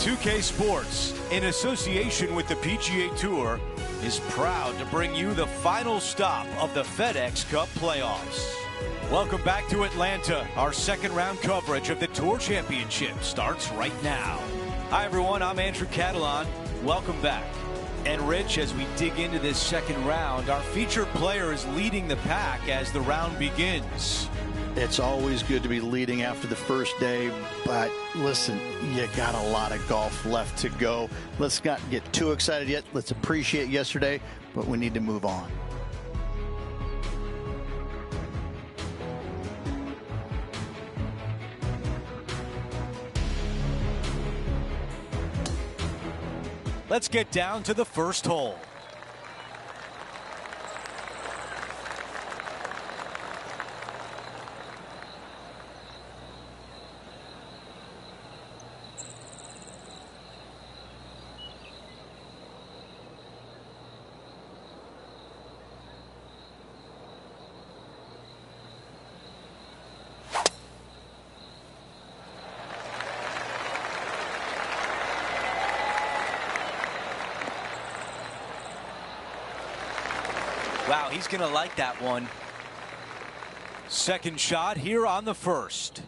2K Sports, in association with the PGA Tour, is proud to bring you the final stop of the FedEx Cup playoffs. Welcome back to Atlanta. Our second round coverage of the Tour Championship starts right now. Hi everyone, I'm Andrew Catalon. Welcome back. And Rich, as we dig into this second round, our featured player is leading the pack as the round begins. It's always good to be leading after the first day, but listen, you got a lot of golf left to go. Let's not get too excited yet. Let's appreciate yesterday, but we need to move on. Let's get down to the first hole. Wow, he's going to like that one. Second shot here on the first.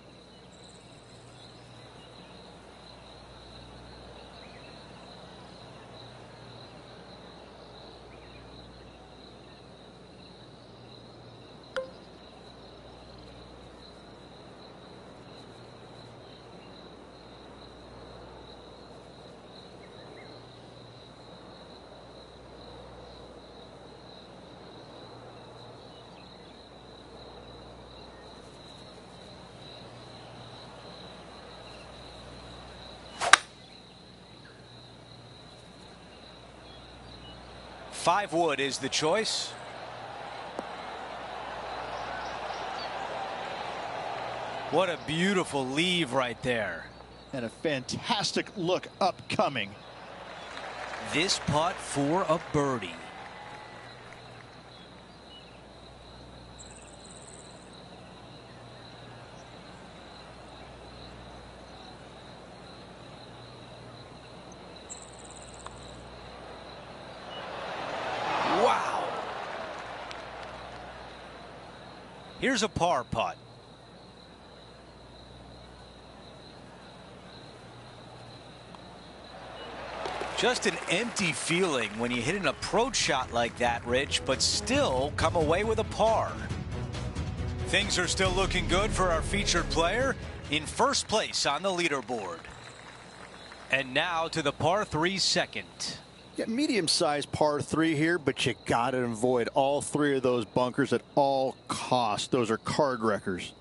Five wood is the choice. What a beautiful leave right there. And a fantastic look upcoming. This putt for a birdie. Here's a par putt. Just an empty feeling when you hit an approach shot like that, Rich, but still come away with a par. Things are still looking good for our featured player in first place on the leaderboard. And now to the par 3 second. Yeah, medium-sized par 3 here, but you got to avoid all three of those bunkers at all costs. Those are card wreckers.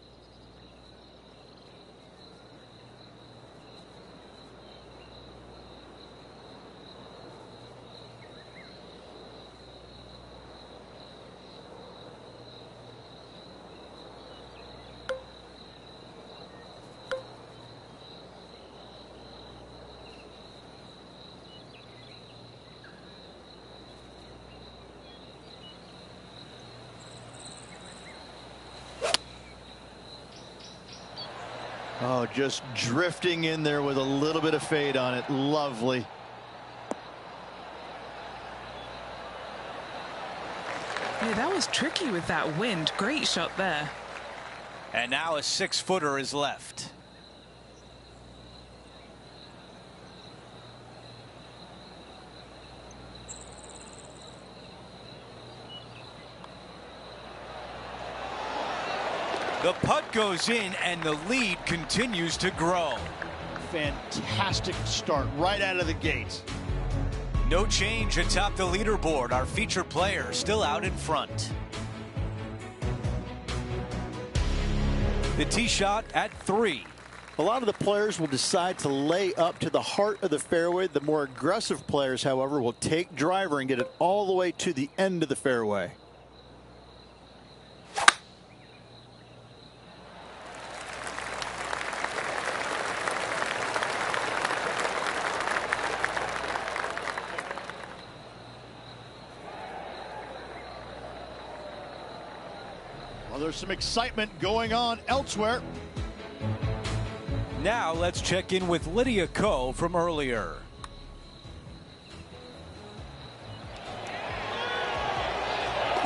Oh, just drifting in there with a little bit of fade on it. Lovely. Yeah, that was tricky with that wind. Great shot there. And now a 6-footer is left. The putt goes in and the lead continues to grow. Fantastic start right out of the gates. No change atop the leaderboard. Our featured player still out in front. The tee shot at 3. A lot of the players will decide to lay up to the heart of the fairway. The more aggressive players, however, will take driver and get it all the way to the end of the fairway. Well, there's some excitement going on elsewhere. Now let's check in with Lydia Ko from earlier.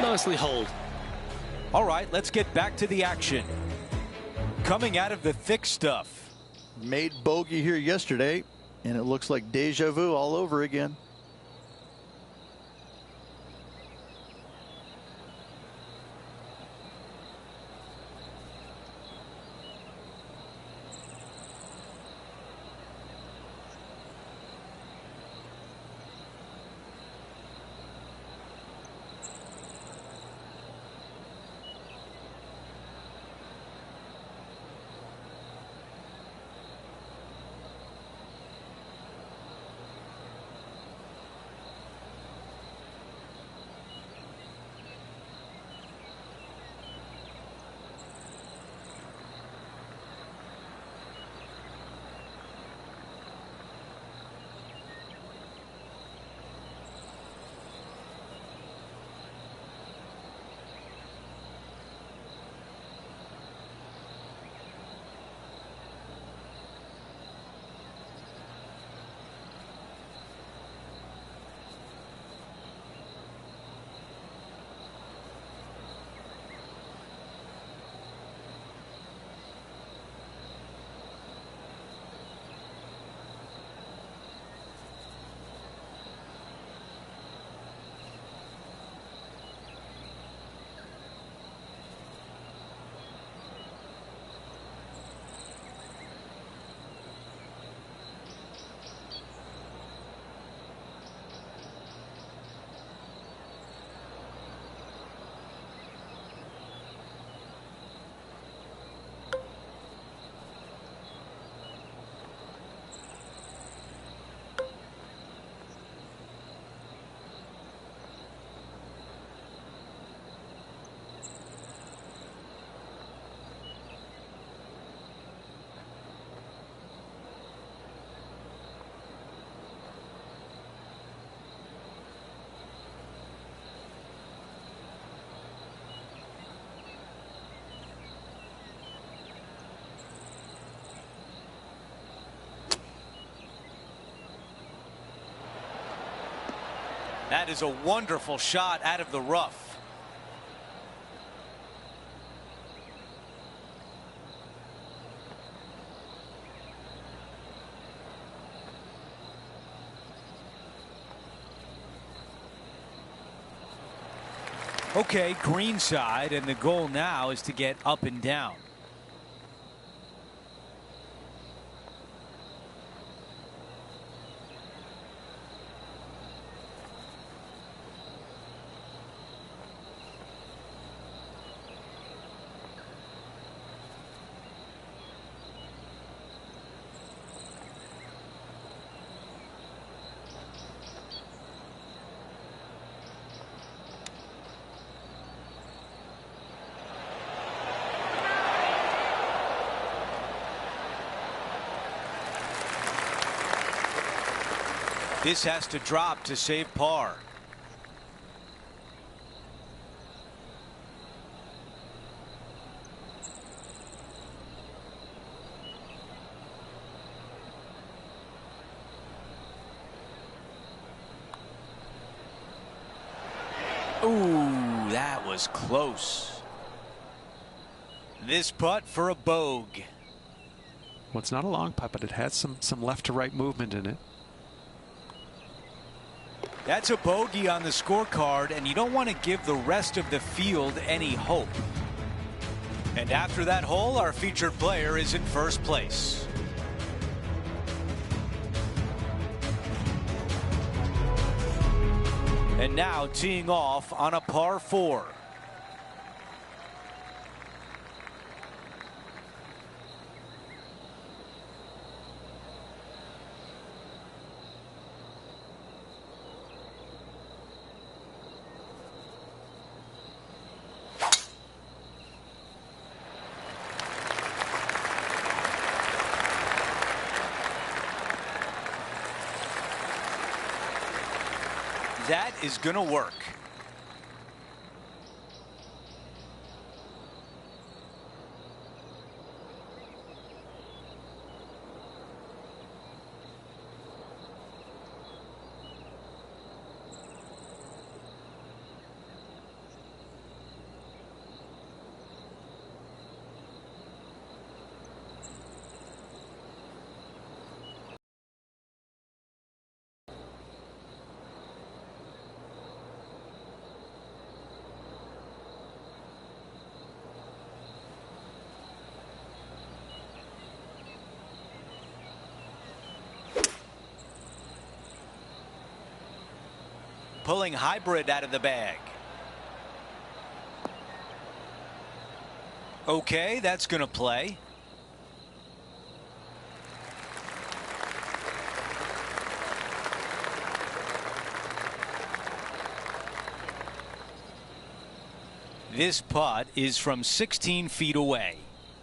Mostly hold. All right, let's get back to the action. Coming out of the thick stuff. Made bogey here yesterday, and it looks like deja vu all over again. That is a wonderful shot out of the rough. Okay, green side, and the goal now is to get up and down. This has to drop to save par. Ooh, that was close. This putt for a bogey. Well, it's not a long putt, but it has some left to right movement in it. That's a bogey on the scorecard, and you don't want to give the rest of the field any hope. And after that hole, our featured player is in first place. And now teeing off on a par 4. That is going to work. pulling hybrid out of the bag. Okay, that's going to play. This putt is from 16 feet away.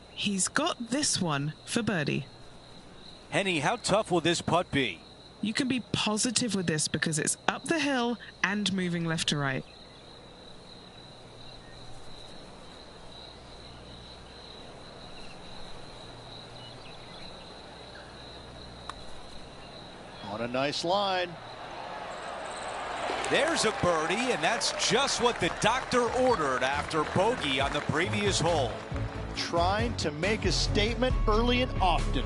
He's got this one for birdie. Henny, how tough will this putt be? You can be positive with this because it's up the hill and moving left to right. On a nice line. There's a birdie, and that's just what the doctor ordered after bogey on the previous hole. Trying to make a statement early and often.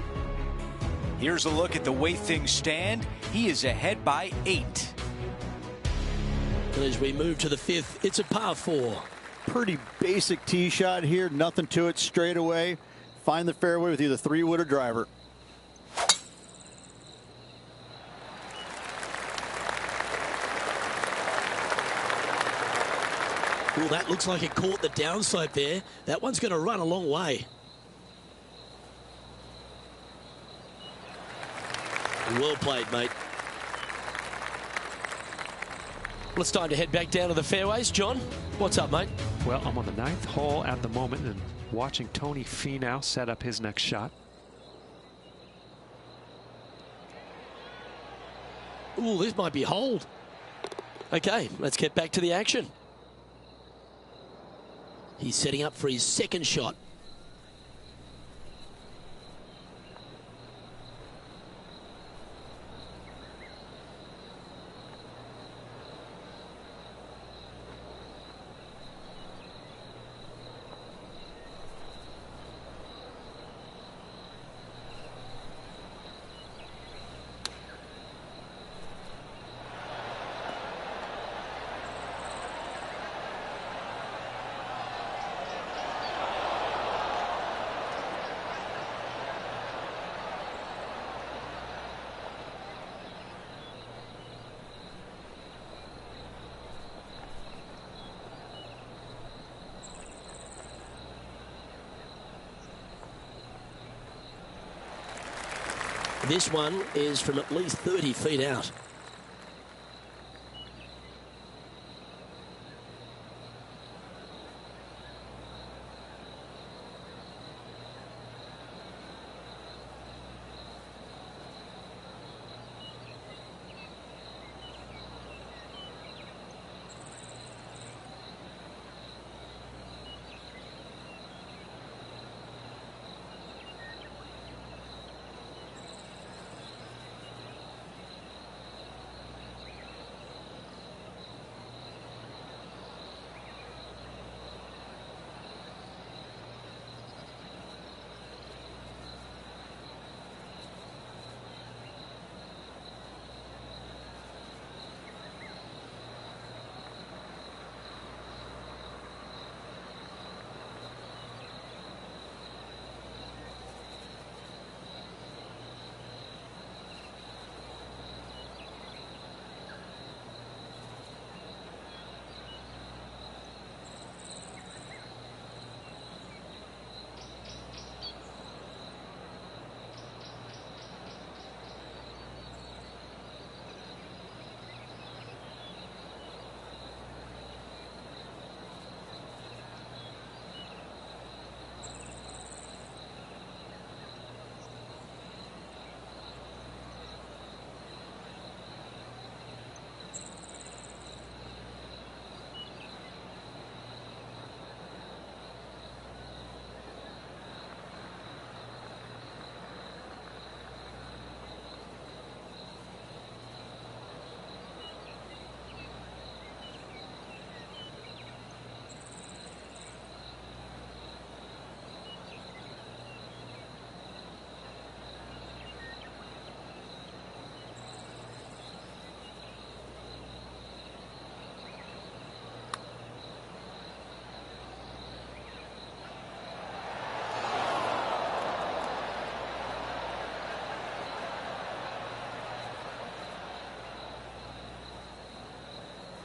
Here's a look at the way things stand. He is ahead by 8. And as we move to the 5th, it's a par 4. Pretty basic tee shot here. Nothing to it. Straight away. Find the fairway with either 3-wood or driver. Well, that looks like it caught the downslope there. That one's going to run a long way. Well played, mate. Well, it's time to head back down to the fairways. John, what's up, mate? Well, I'm on the 9th hole at the moment and watching Tony Finau set up his next shot. Ooh, this might be hold. Okay, let's get back to the action. He's setting up for his second shot. This one is from at least 30 feet out.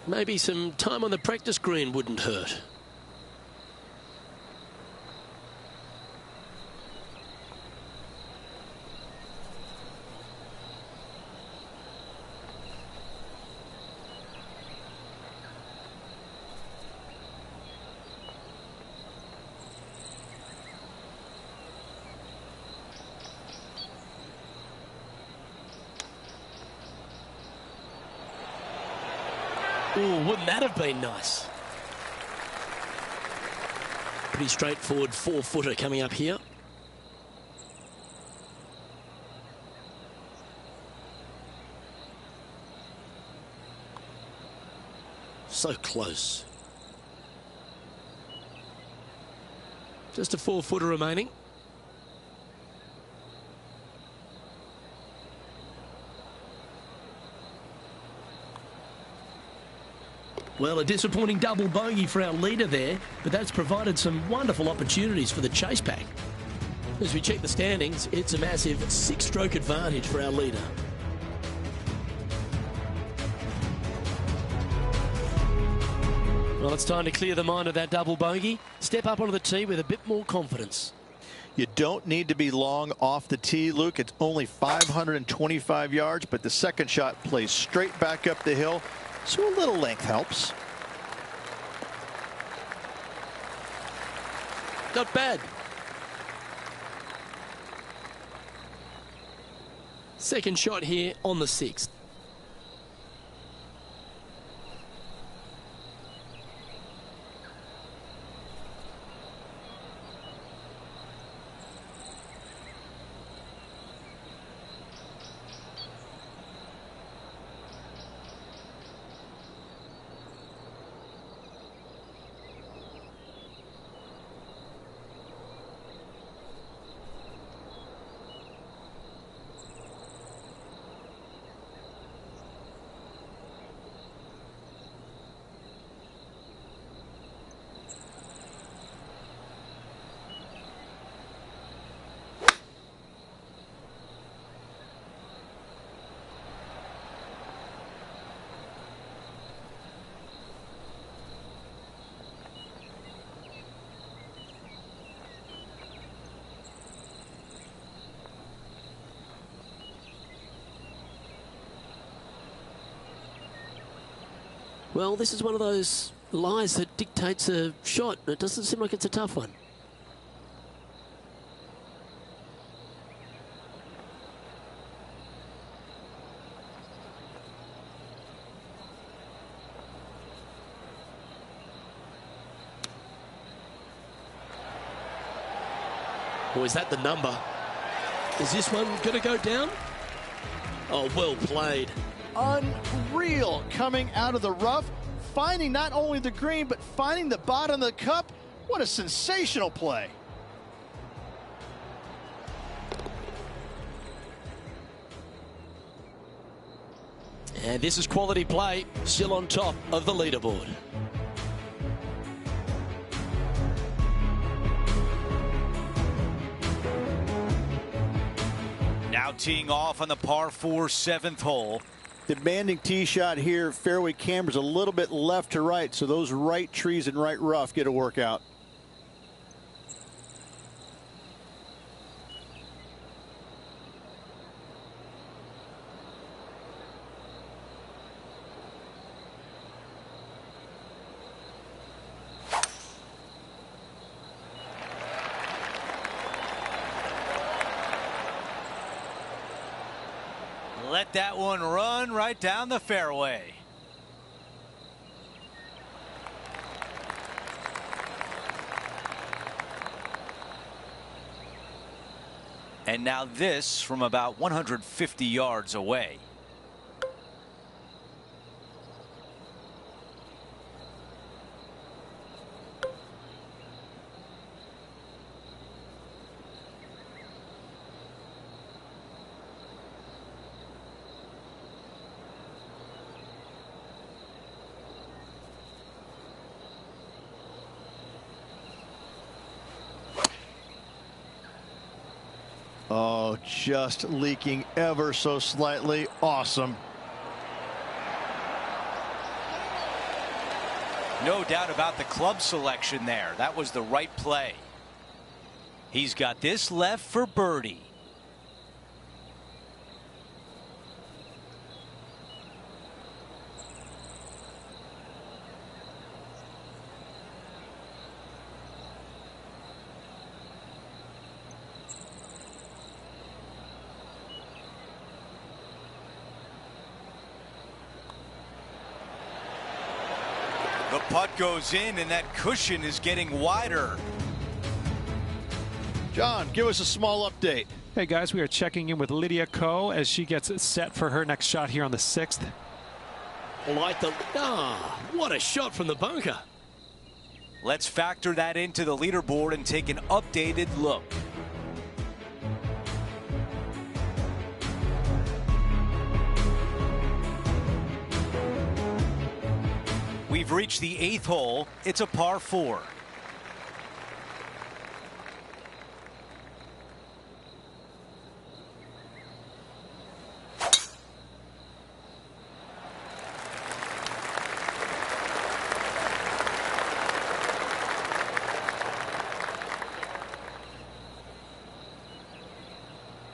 Maybe some time on the practice green wouldn't hurt. Oh, wouldn't that have been nice? Pretty straightforward 4-footer coming up here. So close. Just a 4-footer remaining. Well, a disappointing double bogey for our leader there, but that's provided some wonderful opportunities for the chase pack. As we check the standings, it's a massive 6-stroke advantage for our leader. Well, it's time to clear the mind of that double bogey. Step up onto the tee with a bit more confidence. You don't need to be long off the tee, Luke. It's only 525 yards, but the second shot plays straight back up the hill. So a little length helps. Not bad. Second shot here on the 6th. Well, this is one of those lies that dictates a shot. It doesn't seem like it's a tough one. Or is that the number? Is this one going to go down? Oh, well played. Unreal coming out of the rough, finding not only the green, but finding the bottom of the cup. What a sensational play. And this is quality play, still on top of the leaderboard. Now teeing off on the par 4 7th hole. Demanding tee shot here. Fairway cambers a little bit left to right, so those right trees and right rough get a workout. Let that one run right down the fairway. And now this from about 150 yards away. Oh, just leaking ever so slightly. Awesome. No doubt about the club selection there. That was the right play. He's got this left for birdie. The putt goes in, and that cushion is getting wider. John, give us a small update. Hey guys, we are checking in with Lydia Ko as she gets set for her next shot here on the 6th. What a shot from the bunker. Let's factor that into the leaderboard and take an updated look. We've reached the 8th hole. It's a par 4.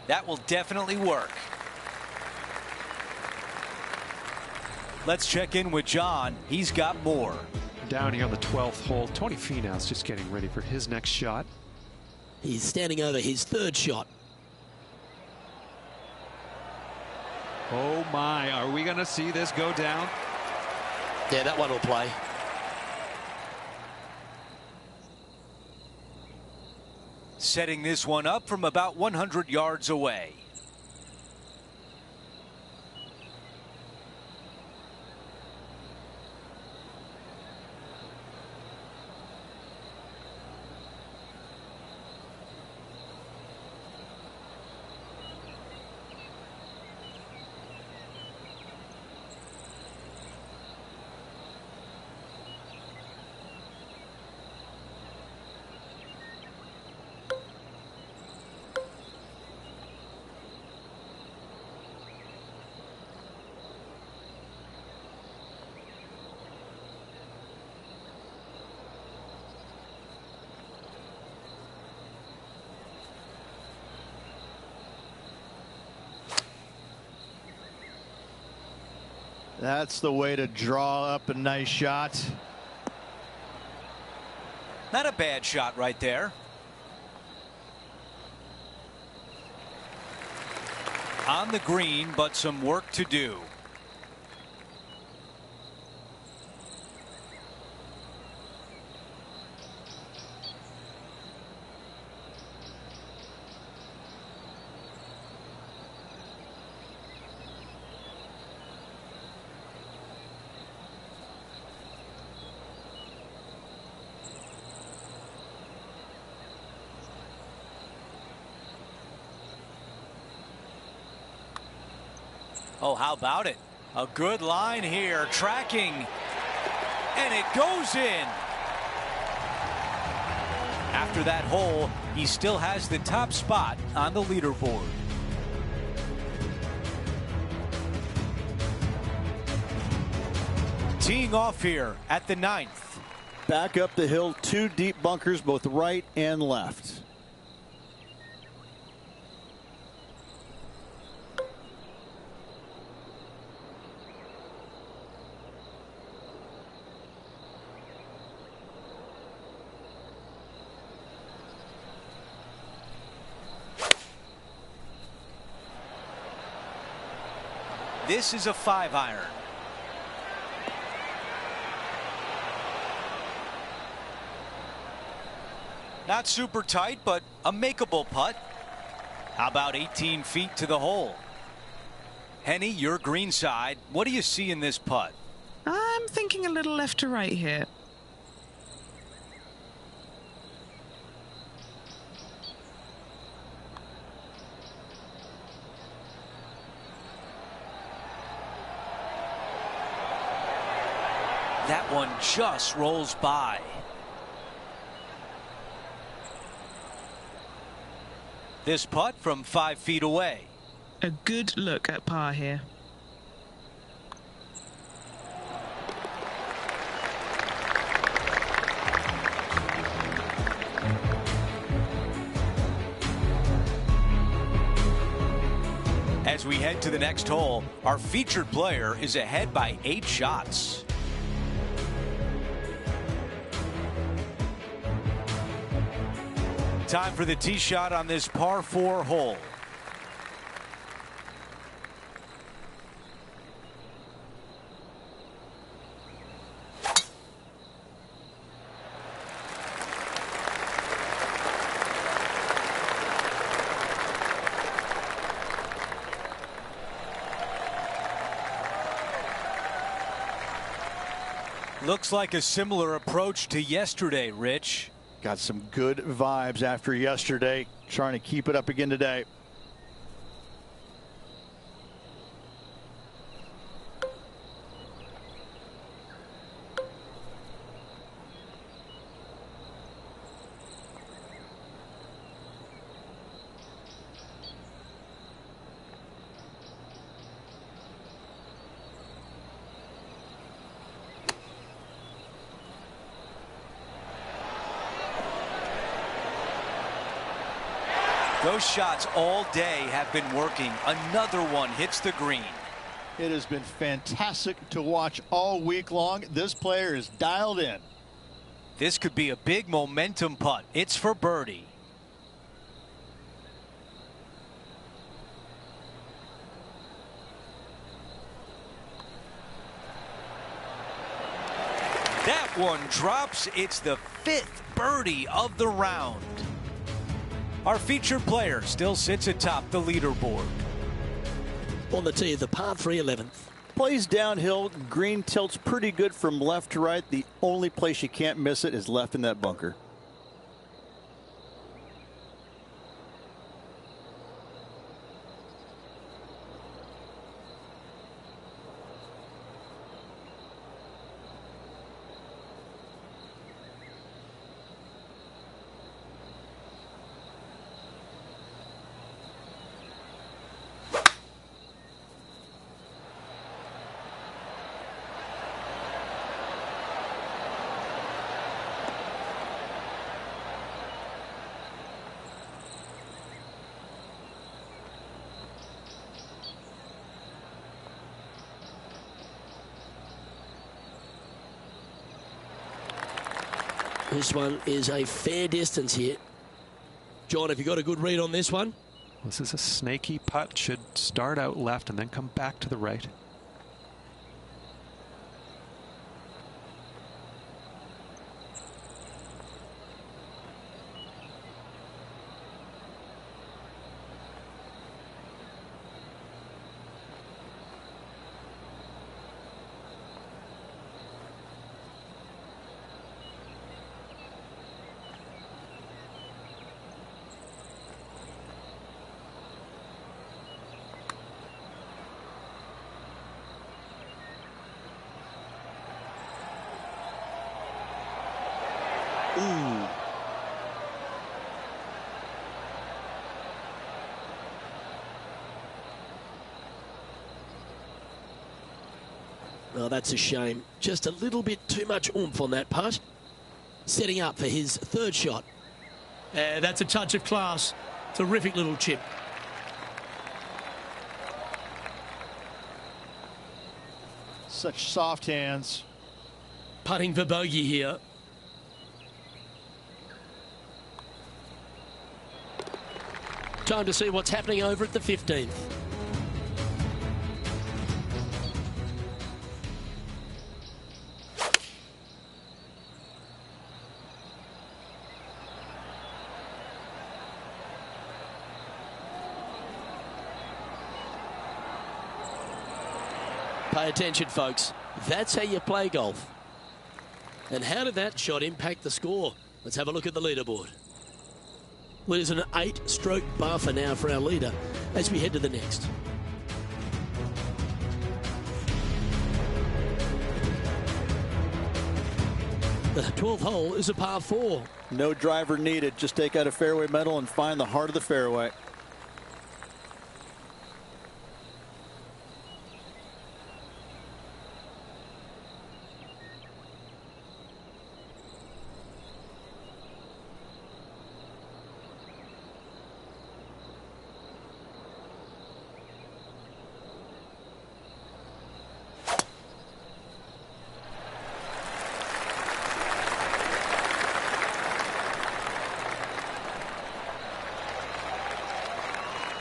That will definitely work. Let's check in with John. He's got more. Down here on the 12th hole, Tony Finau's just getting ready for his next shot. He's standing over his 3rd shot. Oh my, are we going to see this go down? Yeah, that one will play. Setting this one up from about 100 yards away. That's the way to draw up a nice shot. Not a bad shot right there. On the green, but some work to do. Oh, how about it? A good line here, tracking, and it goes in. After that hole, he still has the top spot on the leaderboard. Teeing off here at the 9th. Back up the hill, 2 deep bunkers, both right and left. This is a 5-iron. Not super tight, but a makeable putt. How about 18 feet to the hole? Henny, your green side. What do you see in this putt? I'm thinking a little left to right here. That one just rolls by. This putt from 5 feet away. A good look at par here. As we head to the next hole, our featured player is ahead by 8 shots. Time for the tee shot on this par 4 hole. Looks like a similar approach to yesterday, Rich. Got some good vibes after yesterday. Trying to keep it up again today. Those shots all day have been working. Another one hits the green. It has been fantastic to watch all week long. This player is dialed in. This could be a big momentum putt. It's for birdie. That one drops. It's the 5th birdie of the round. Our featured player still sits atop the leaderboard. On the tee of the par 3 11th. Plays downhill. Green tilts pretty good from left to right. The only place you can't miss it is left in that bunker. This one is a fair distance here. John, have you got a good read on this one? This is a snaky putt. Should start out left and then come back to the right. Ooh. Well, that's a shame. Just a little bit too much oomph on that putt. Setting up for his 3rd shot. That's a touch of class. Terrific little chip. Such soft hands. Putting for bogey here. Time to see what's happening over at the 15th. Pay attention, folks. That's how you play golf. And how did that shot impact the score? Let's have a look at the leaderboard. Well, there's an 8-stroke buffer now for our leader as we head to the next. The 12th hole is a par 4. No driver needed. Just take out a fairway metal and find the heart of the fairway.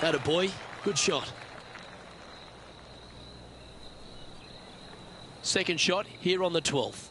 Atta boy, good shot. Second shot here on the 12th.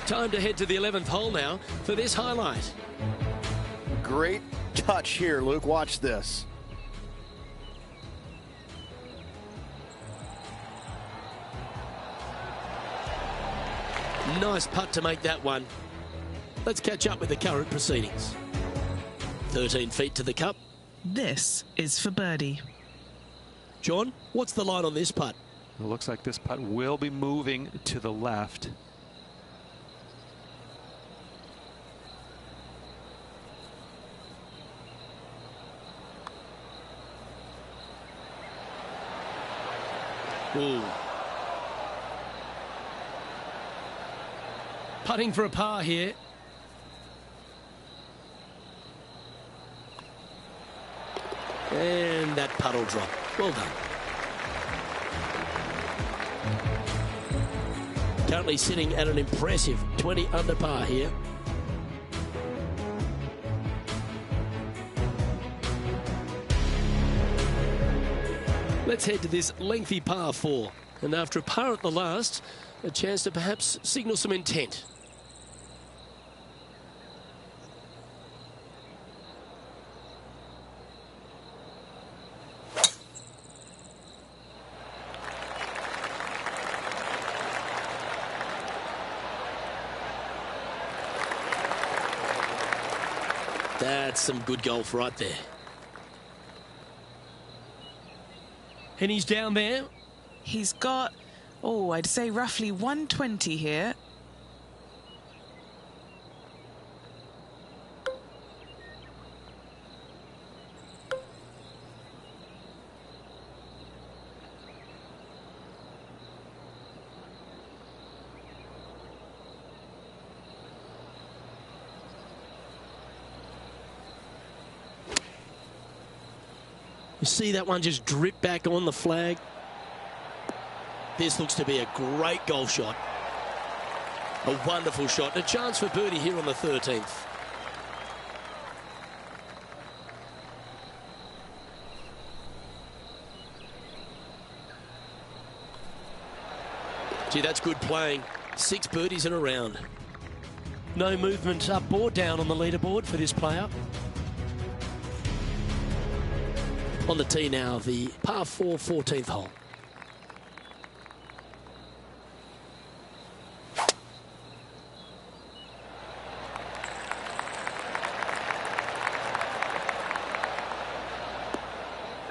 Time to head to the 11th hole now for this highlight. Great touch here, Luke. Watch this. Nice putt to make that one. Let's catch up with the current proceedings. 13 feet to the cup. This is for birdie. John, what's the line on this putt? It looks like this putt will be moving to the left. Ooh. Putting for a par here. And that putt will drop. Well done. Currently sitting at an impressive 20 under par here. Let's head to this lengthy par 4. And after a par at the last, a chance to perhaps signal some intent. That's some good golf right there. And he's down there. He's got, oh, I'd say roughly 120 here. You see that one just drip back on the flag. This looks to be a great golf shot. A wonderful shot. And a chance for birdie here on the 13th. Gee, that's good playing. 6 birdies in a round. No movement up or down on the leaderboard for this player. On the tee now, the par 4 14th hole.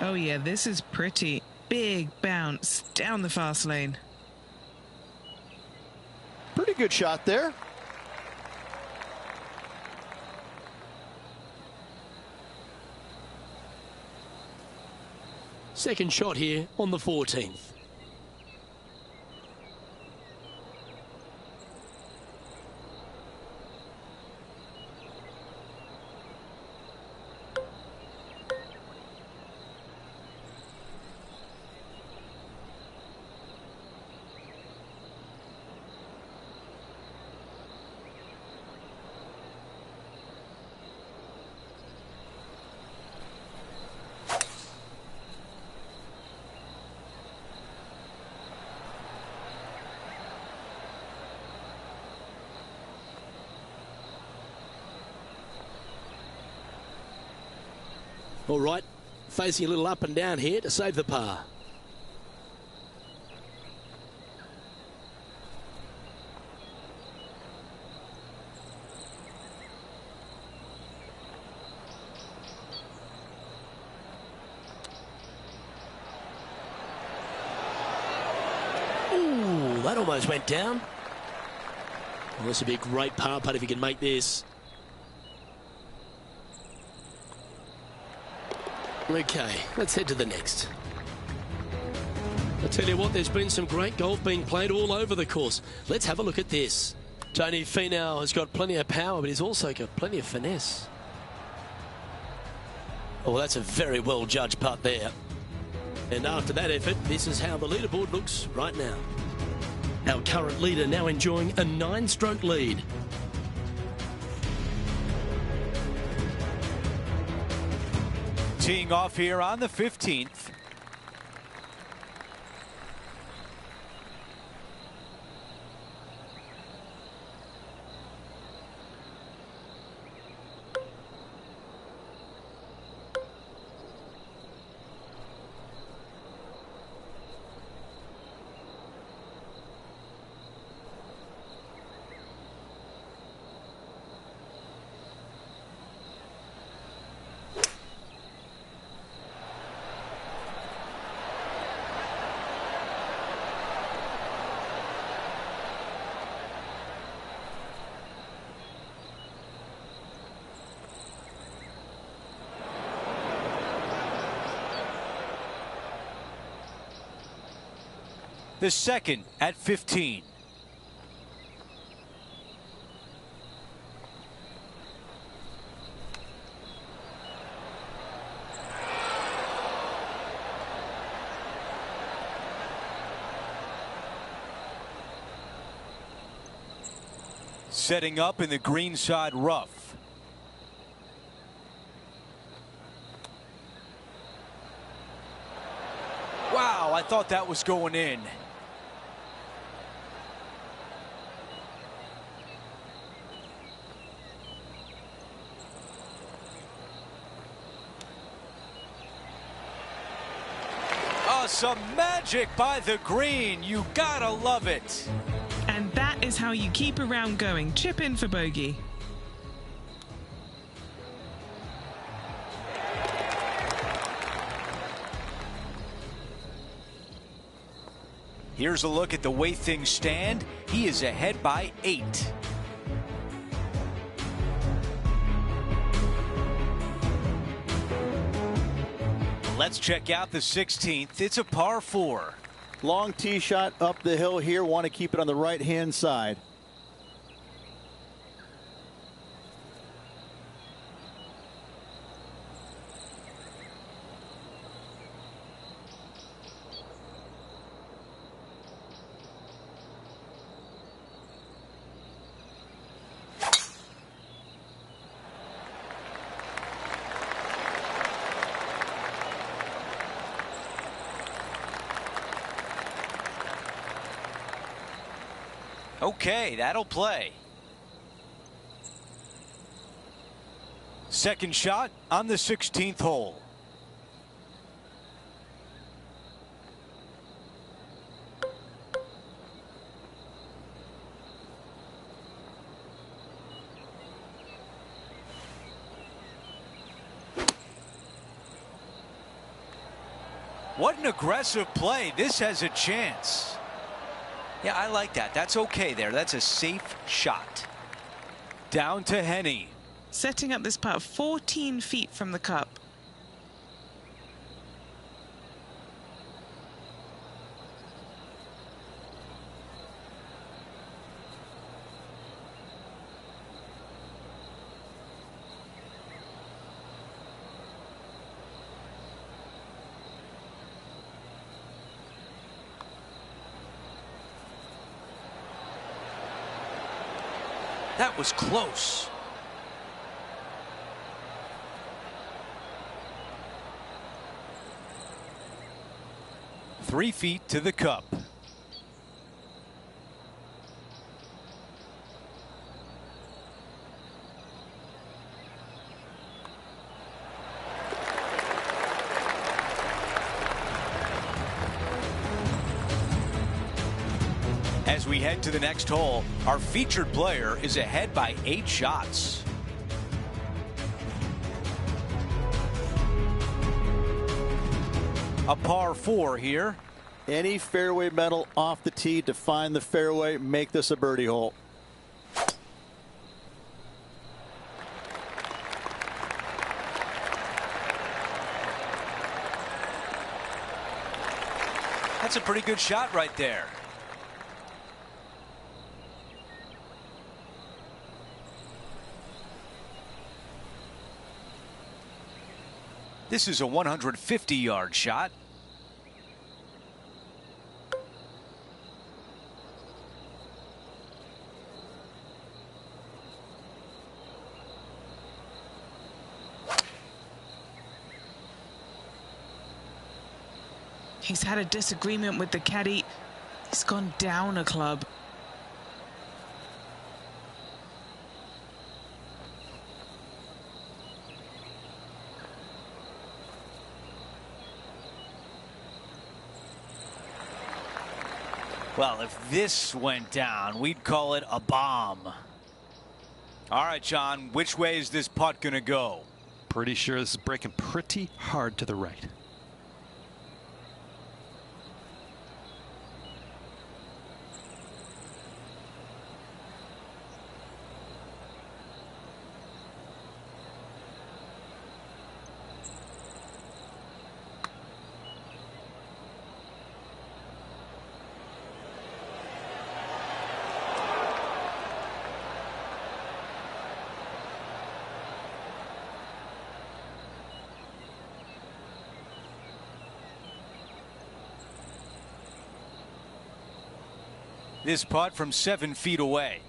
Oh yeah, this is pretty. Big bounce down the fast lane. Pretty good shot there. Second shot here on the 14th. All right, facing a little up and down here to save the par. That almost went down. Well, this would be a great par putt if he can make this. Okay, let's head to the next. I tell you what, there's been some great golf being played all over the course. Let's have a look at this. Tony Finau has got plenty of power, but he's also got plenty of finesse. Oh, that's a very well judged putt there. And after that effort, this is how the leaderboard looks right now. Our current leader now enjoying a 9-stroke lead. Teeing off here on the 15th. The second at 15. Setting up in the greenside rough. Wow, I thought that was going in. Some magic by the green. You gotta love it. And that is how you keep a round going. Chip in for bogey. Here's a look at the way things stand. He is ahead by 8. Let's check out the 16th. It's a par 4. Long tee shot up the hill here. Want to keep it on the right-hand side. Okay, that'll play. Second shot on the 16th hole. What an aggressive play. This has a chance. Yeah, I like that. That's okay there. That's a safe shot. Down to Henny. Setting up this putt 14 feet from the cup. That was close. Three feet to the cup. As we head to the next hole, our featured player is ahead by 8 shots. A par 4 here. Any fairway metal off the tee to find the fairway, make this a birdie hole. That's a pretty good shot right there. This is a 150-yard shot. He's had a disagreement with the caddy. He's gone down a club. Well, if this went down, we'd call it a bomb. All right, John, which way is this putt going to go? Pretty sure this is breaking pretty hard to the right. This putt from 7 feet away.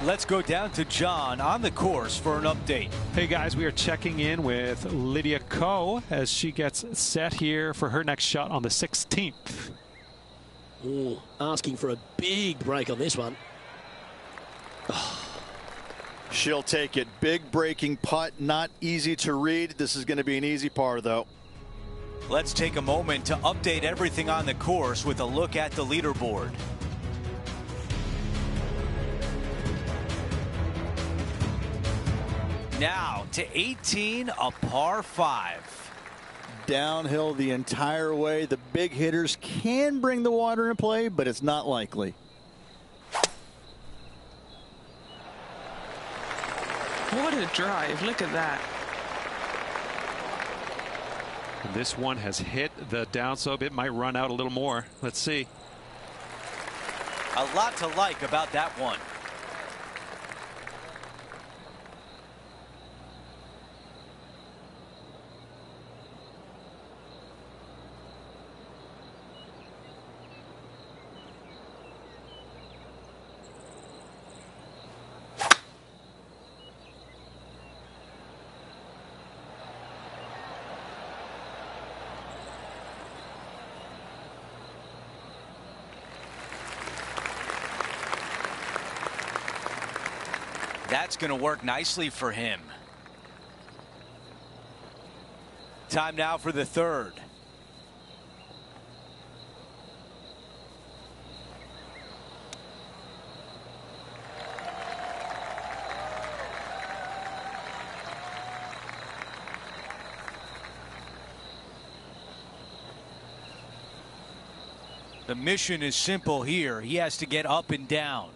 Let's go down to John on the course for an update. Hey guys, we are checking in with Lydia Ko as she gets set here for her next shot on the 16th. Ooh, asking for a big break on this one. She'll take it. Big breaking putt, not easy to read. This is going to be an easy par, though. Let's take a moment to update everything on the course with a look at the leaderboard. Now to 18, a par 5. Downhill the entire way. The big hitters can bring the water in play, but it's not likely. What a drive. Look at that. And this one has hit the downslope. It might run out a little more. Let's see. A lot to like about that one. That's going to work nicely for him. Time now for the third. The mission is simple here. He has to get up and down.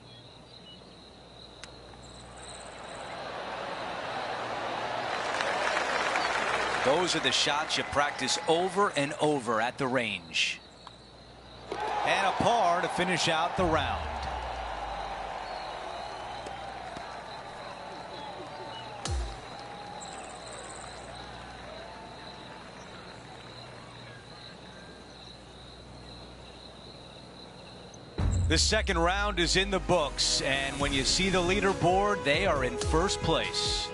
Those are the shots you practice over and over at the range. And a par to finish out the round. The second round is in the books, and when you see the leaderboard, they are in first place.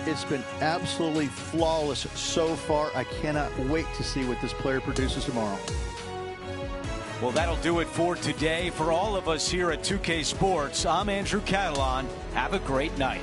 It's been absolutely flawless so far. I cannot wait to see what this player produces tomorrow. Well, that'll do it for today. For all of us here at 2K Sports, I'm Andrew Catalon. Have a great night.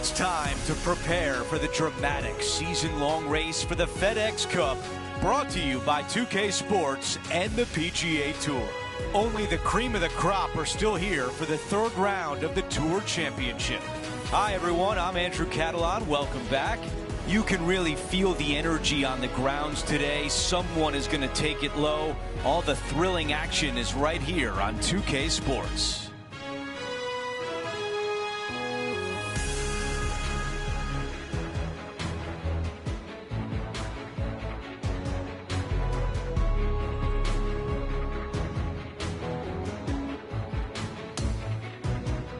It's time to prepare for the dramatic season-long race for the FedEx Cup, brought to you by 2K Sports and the PGA Tour. Only the cream of the crop are still here for the third round of the Tour Championship. Hi everyone, I'm Andrew Catalan. Welcome back. You can really feel the energy on the grounds today. Someone is going to take it low. All the thrilling action is right here on 2K Sports.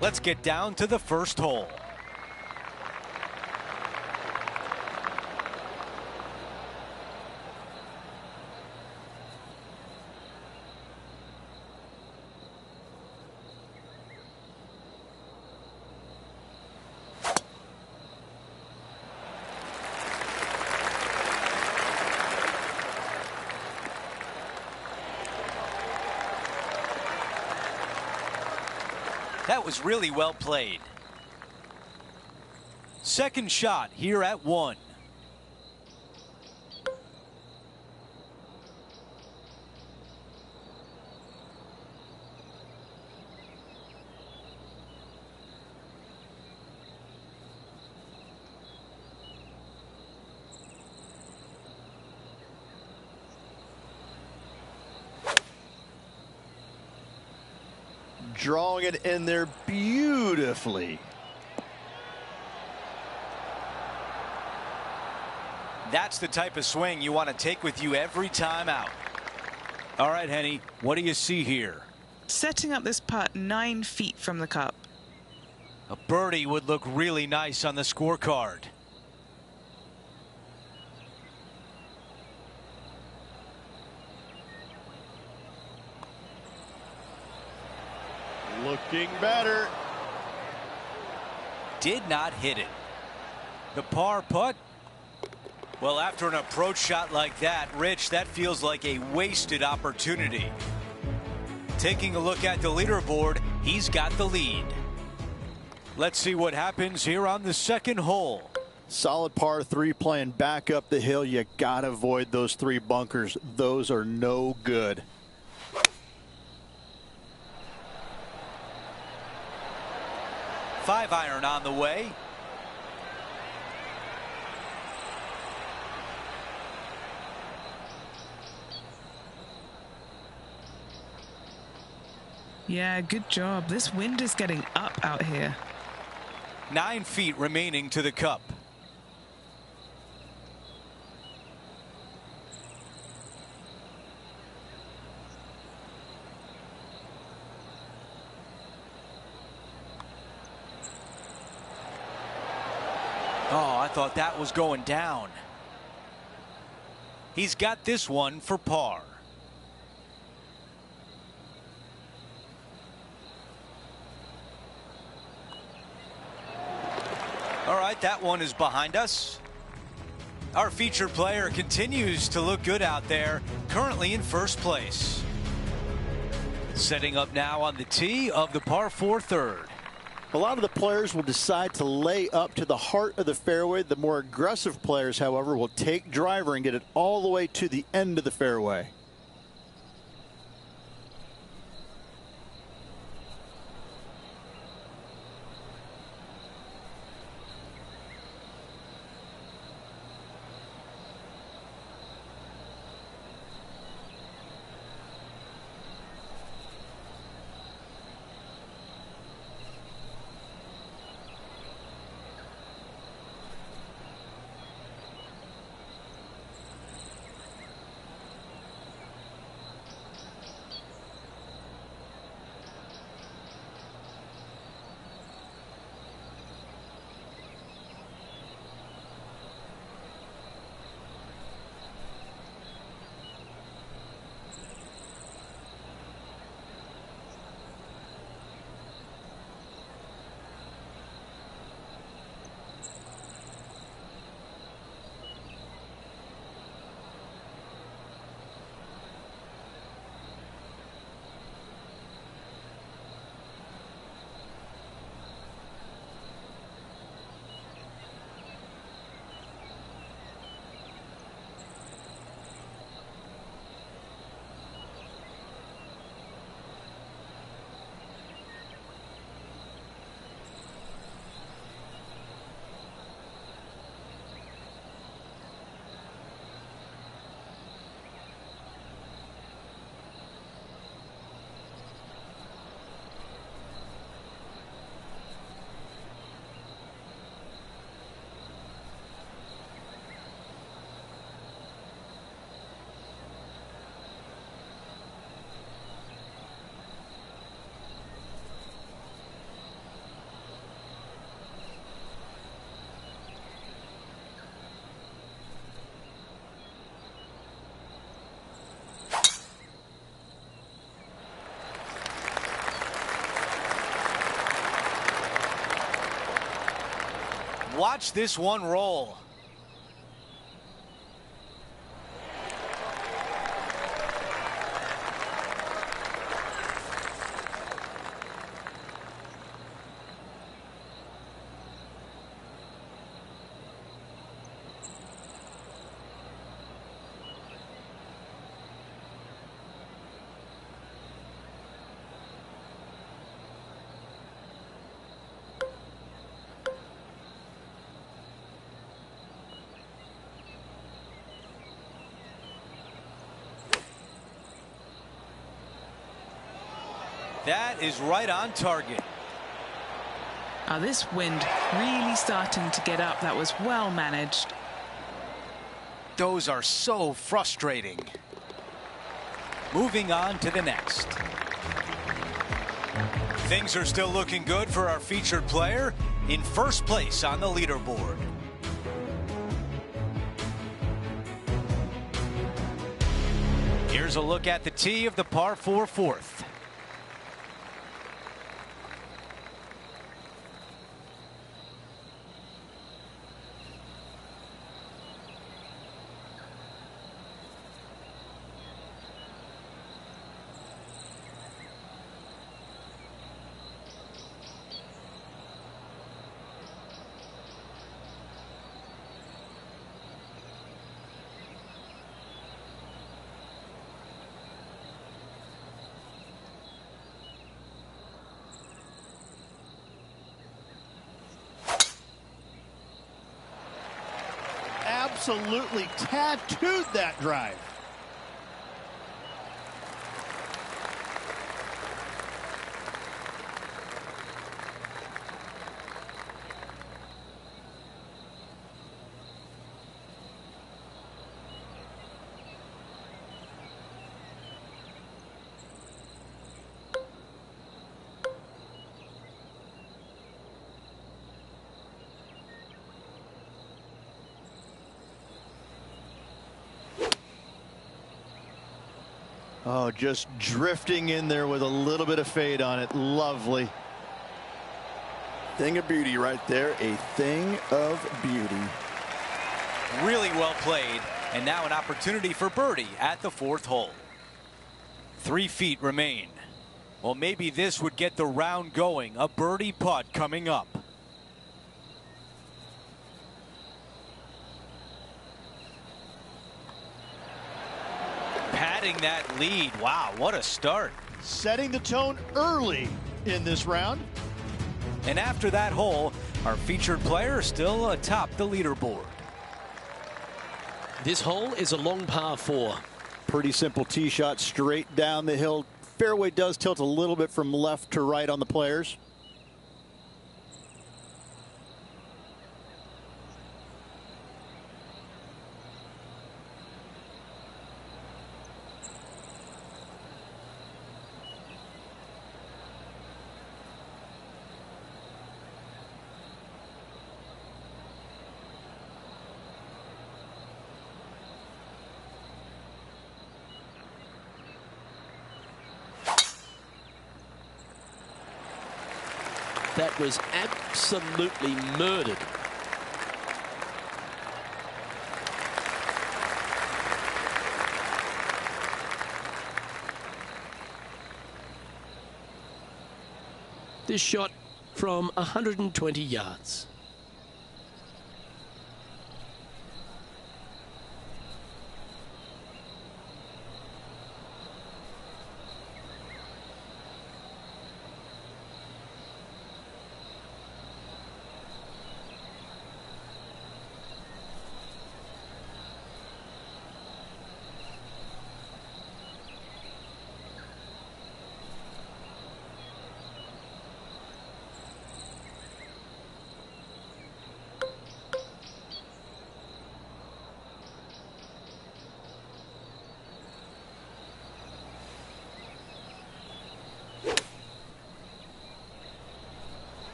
Let's get down to the first hole. That was really well played. Second shot here at 1. Drawing it in there beautifully. That's the type of swing you want to take with you every time out. All right, Henny, what do you see here? Setting up this putt 9 feet from the cup. A birdie would look really nice on the scorecard. Looking better. Did not hit it. The par putt. Well, after an approach shot like that, Rich, that feels like a wasted opportunity. Taking a look at the leaderboard, he's got the lead. Let's see what happens here on the second hole. Solid par 3 playing back up the hill. You gotta avoid those 3 bunkers. Those are no good. Five iron on the way. Yeah, good job. This wind is getting up out here. 9 feet remaining to the cup. Oh, I thought that was going down. He's got this one for par. All right, that one is behind us. Our featured player continues to look good out there, currently in first place. Setting up now on the tee of the par 4 third. A lot of the players will decide to lay up to the heart of the fairway. The more aggressive players, however, will take driver and get it all the way to the end of the fairway. watch this one roll. That is right on target. This wind really starting to get up. That was well managed. Those are so frustrating. Moving on to the next. Things are still looking good for our featured player in first place on the leaderboard. Here's a look at the tee of the par 4 fourth. Absolutely tattooed that drive. Oh, just drifting in there with a little bit of fade on it. Lovely. Thing of beauty right there. A thing of beauty. Really well played. And now an opportunity for birdie at the fourth hole. 3 feet remain. Well, maybe this would get the round going. A birdie putt coming up. Padding that lead. Wow, what a start. Setting the tone early in this round. And after that hole, our featured player is still atop the leaderboard. This hole is a long par 4. Pretty simple tee shot straight down the hill. Fairway does tilt a little bit from left to right on the players. That was absolutely murdered. This shot from 120 yards.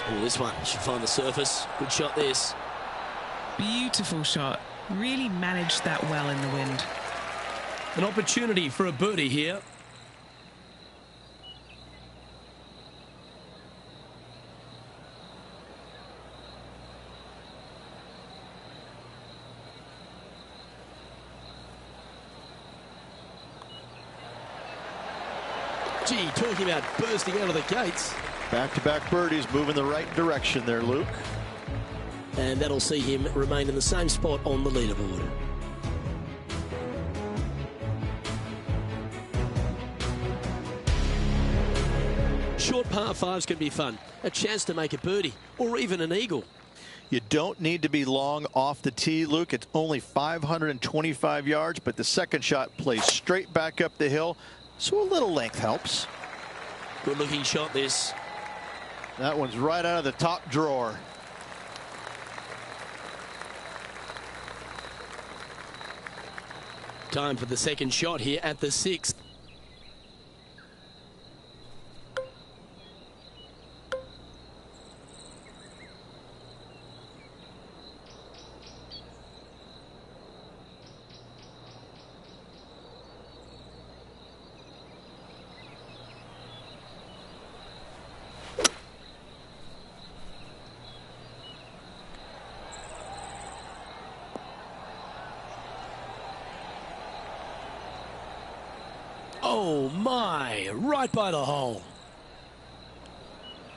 Oh, this one should find the surface. Good shot, this. Beautiful shot. Really managed that well in the wind. An opportunity for a birdie here. Gee, talking about bursting out of the gates. Back-to-back birdies, moving the right direction there, Luke. And that'll see him remain in the same spot on the leaderboard. Short par fives can be fun. A chance to make a birdie or even an eagle. You don't need to be long off the tee, Luke. It's only 525 yards, but the second shot plays straight back up the hill, so a little length helps. Good looking shot this. That one's right out of the top drawer. Time for the second shot here at the 6th. Oh my, right by the hole.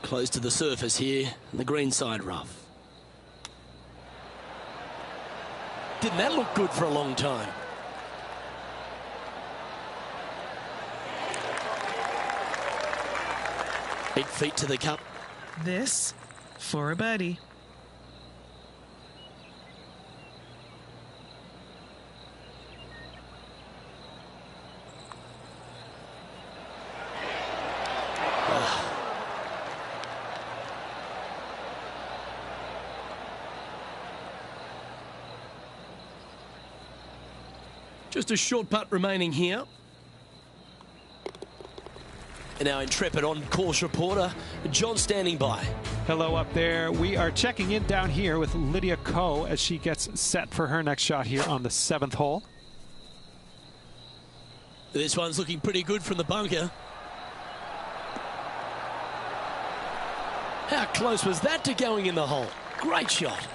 Close to the surface here, the green side rough. Didn't that look good for a long time? Eight feet to the cup. This for a birdie. Just a short putt remaining here. And our intrepid on-course reporter, John, standing by. Hello up there. We are checking in down here with Lydia Ko as she gets set for her next shot here on the 7th hole. This one's looking pretty good from the bunker. How close was that to going in the hole? Great shot.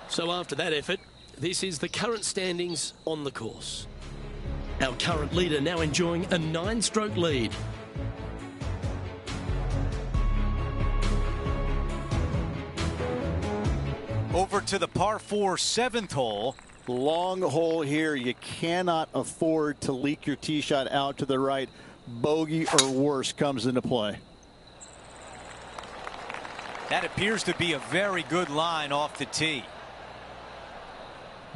So after that effort, this is the current standings on the course. Our current leader now enjoying a 9-stroke lead. Over to the par 4 7th hole. Long hole here. You cannot afford to leak your tee shot out to the right. Bogey or worse comes into play. That appears to be a very good line off the tee.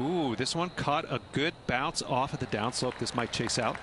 Ooh, this one caught a good bounce off at the downslope. This might chase out.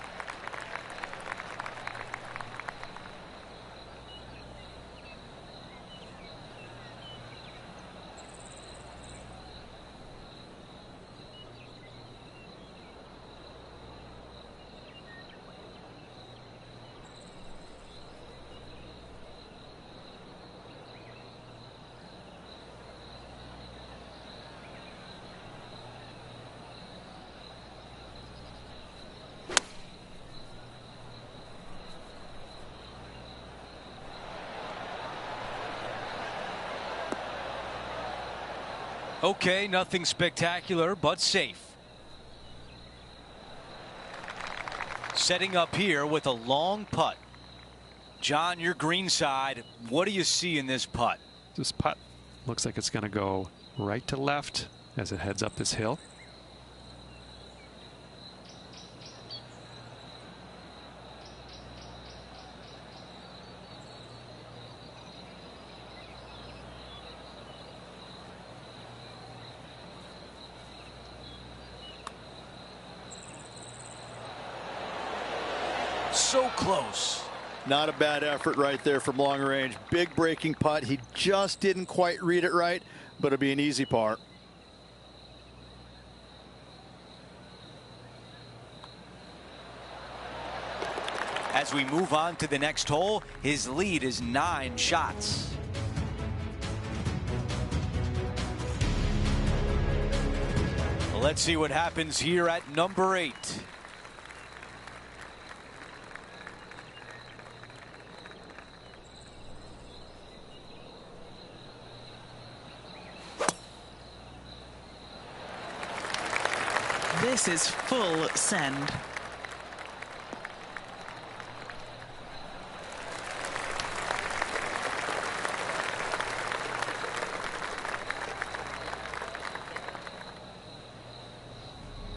Okay, nothing spectacular, but safe. Setting up here with a long putt. John, your green side, what do you see in this putt? This putt looks like it's going to go right to left as it heads up this hill. So close. Not a bad effort right there from long range. Big breaking putt. He just didn't quite read it right, but it'll be an easy par. As we move on to the next hole, his lead is 9 shots. Let's see what happens here at number 8. This is full send.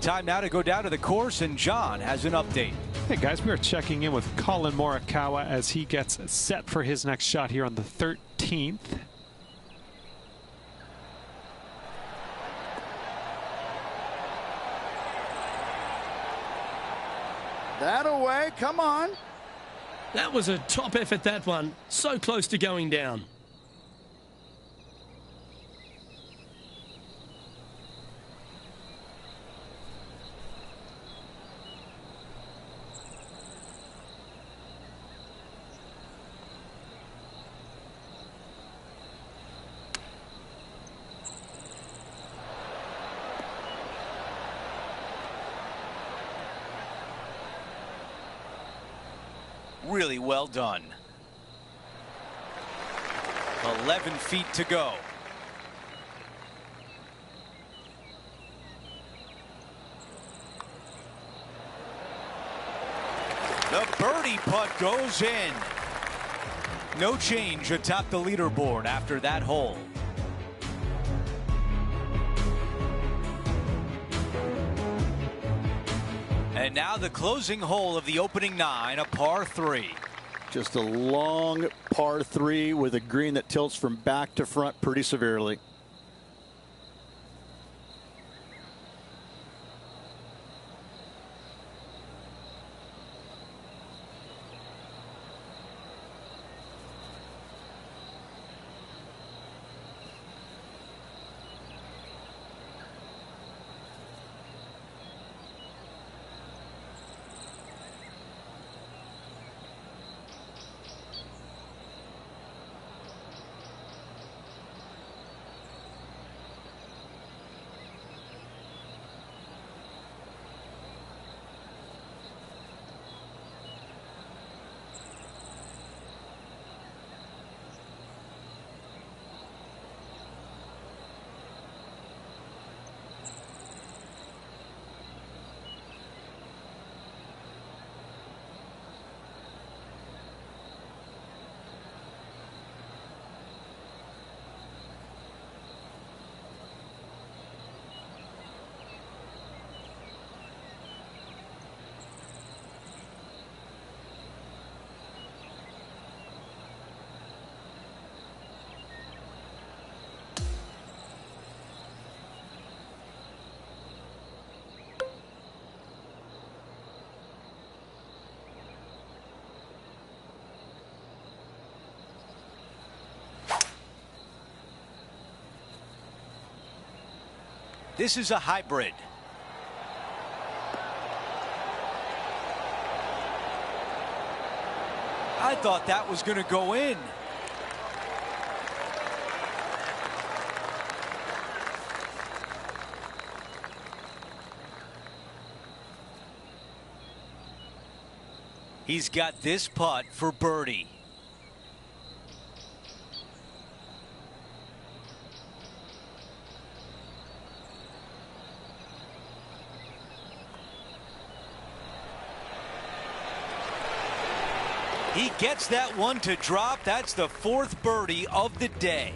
Time now to go down to the course, and John has an update. Hey guys, we are checking in with Colin Morikawa as he gets set for his next shot here on the 13th. That away, come on. That was a top effort, that one. So close to going down. Really well done. 11 feet to go. The birdie putt goes in. No change atop the leaderboard after that hole. And now the closing hole of the opening 9, a par 3. Just a long par 3 with a green that tilts from back to front pretty severely. This is a hybrid. I thought that was going to go in. He's got this putt for birdie. He gets that one to drop. That's the 4th birdie of the day.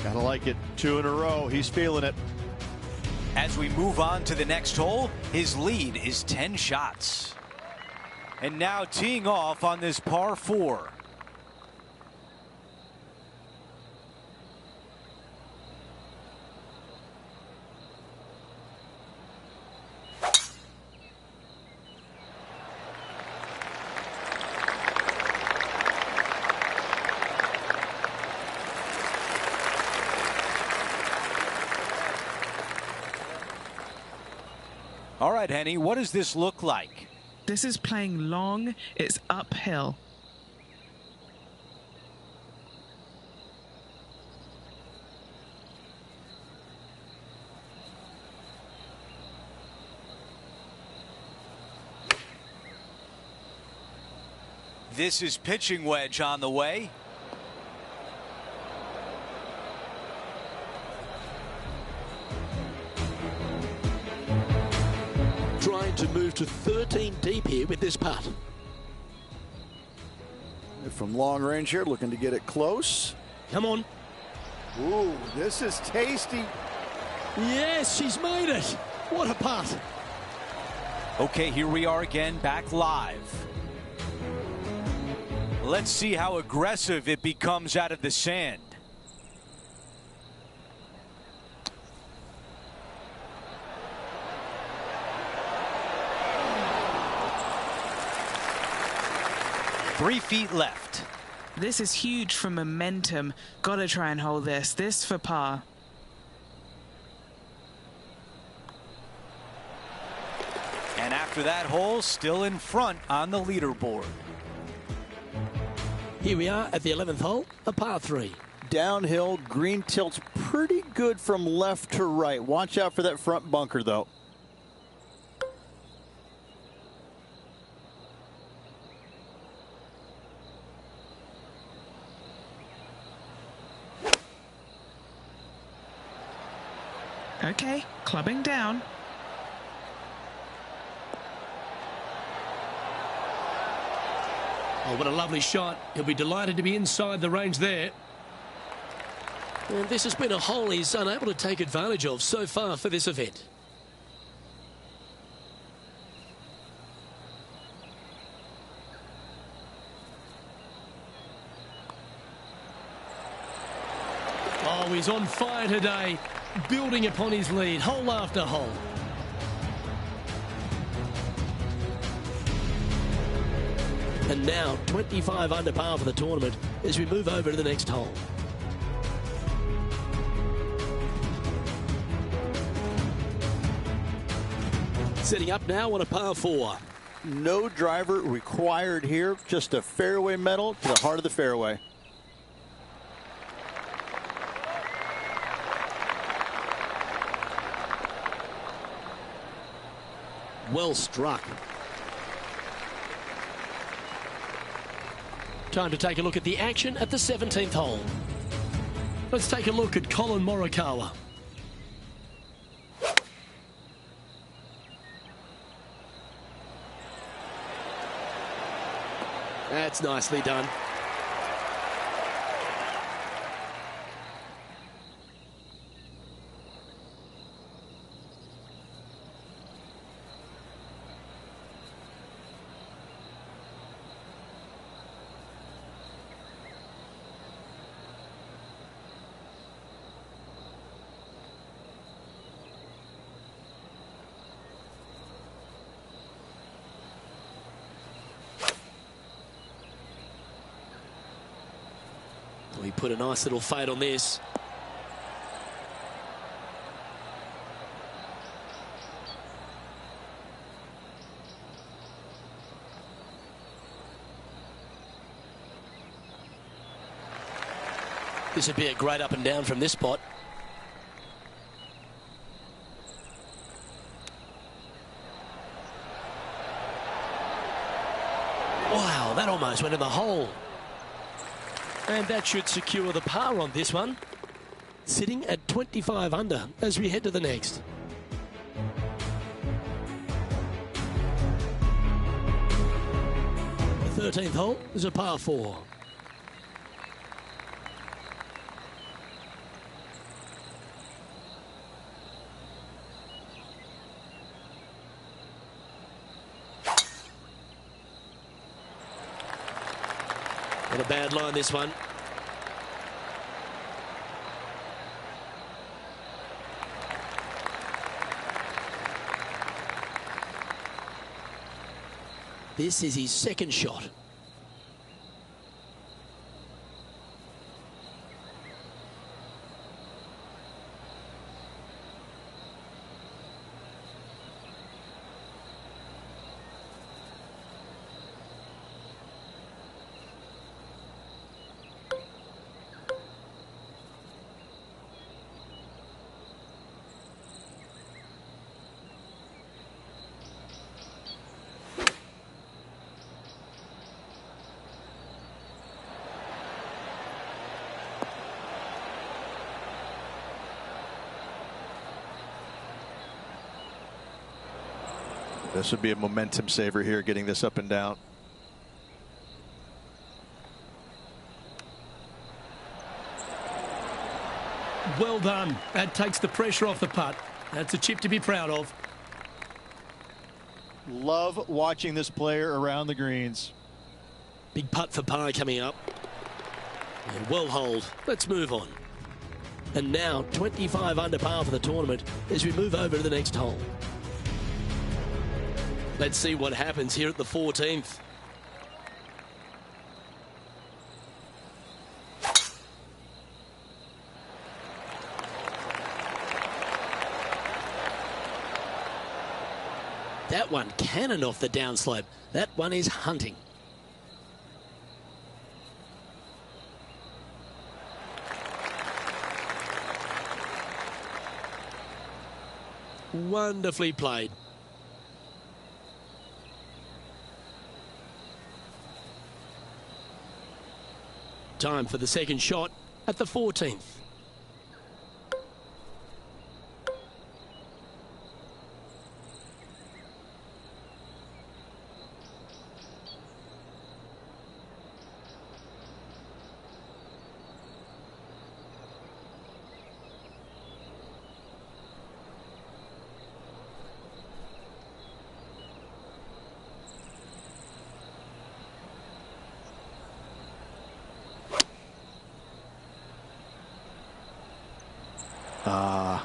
Gotta like it. 2 in a row. He's feeling it. As we move on to the next hole, his lead is 10 shots. And now teeing off on this par 4. All right, Henny, what does this look like? This is playing long. It's uphill. This is pitching wedge on the way. Trying to move to 13 deep here with this putt. From long range here, looking to get it close. Come on. Ooh, this is tasty. Yes, she's made it. What a putt. Okay, here we are again, back live. Let's see how aggressive it becomes out of the sand. Three feet left. This is huge for momentum. Got to try and hold this. This for par. And after that hole, still in front on the leaderboard. Here we are at the 11th hole, a par 3. Downhill, green tilts pretty good from left to right. Watch out for that front bunker, though. Okay, clubbing down. Oh, what a lovely shot. He'll be delighted to be inside the range there. And this has been a hole he's unable to take advantage of so far for this event. Oh, he's on fire today, building upon his lead, hole after hole. And now 25 under par for the tournament as we move over to the next hole. Setting up now on a par 4. No driver required here, just a fairway metal to the heart of the fairway. Well struck. Time to take a look at the action at the 17th hole. Let's take a look at Collin Morikawa. That's nicely done. We put a nice little fade on this. This would be a great up and down from this spot. Wow, that almost went in the hole. And that should secure the par on this one. Sitting at 25 under as we head to the next. The 13th hole is a par 4. Not a bad line, this one. This is his second shot. This would be a momentum saver here, getting this up and down. Well done. That takes the pressure off the putt. That's a chip to be proud of. Love watching this player around the greens. Big putt for par coming up. And well holed. Let's move on. And now 25 under par for the tournament as we move over to the next hole. Let's see what happens here at the 14th. That one cannon off the downslope. That one is hunting. Wonderfully played. Time for the second shot at the 14th.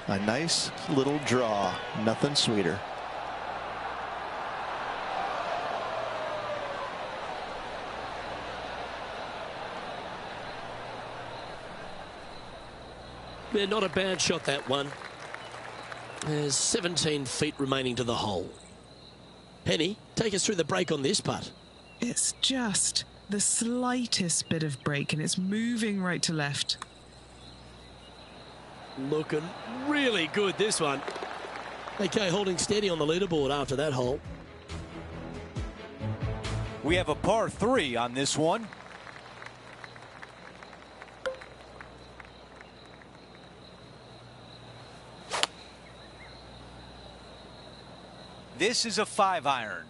A nice little draw. Nothing sweeter. Yeah, not a bad shot, that one. There's 17 feet remaining to the hole. Penny, take us through the break on this putt. It's just the slightest bit of break, and it's moving right to left. Looking really good, this one. Okay, holding steady on the leaderboard after that hole. We have a par 3 on this one. This is a 5-iron.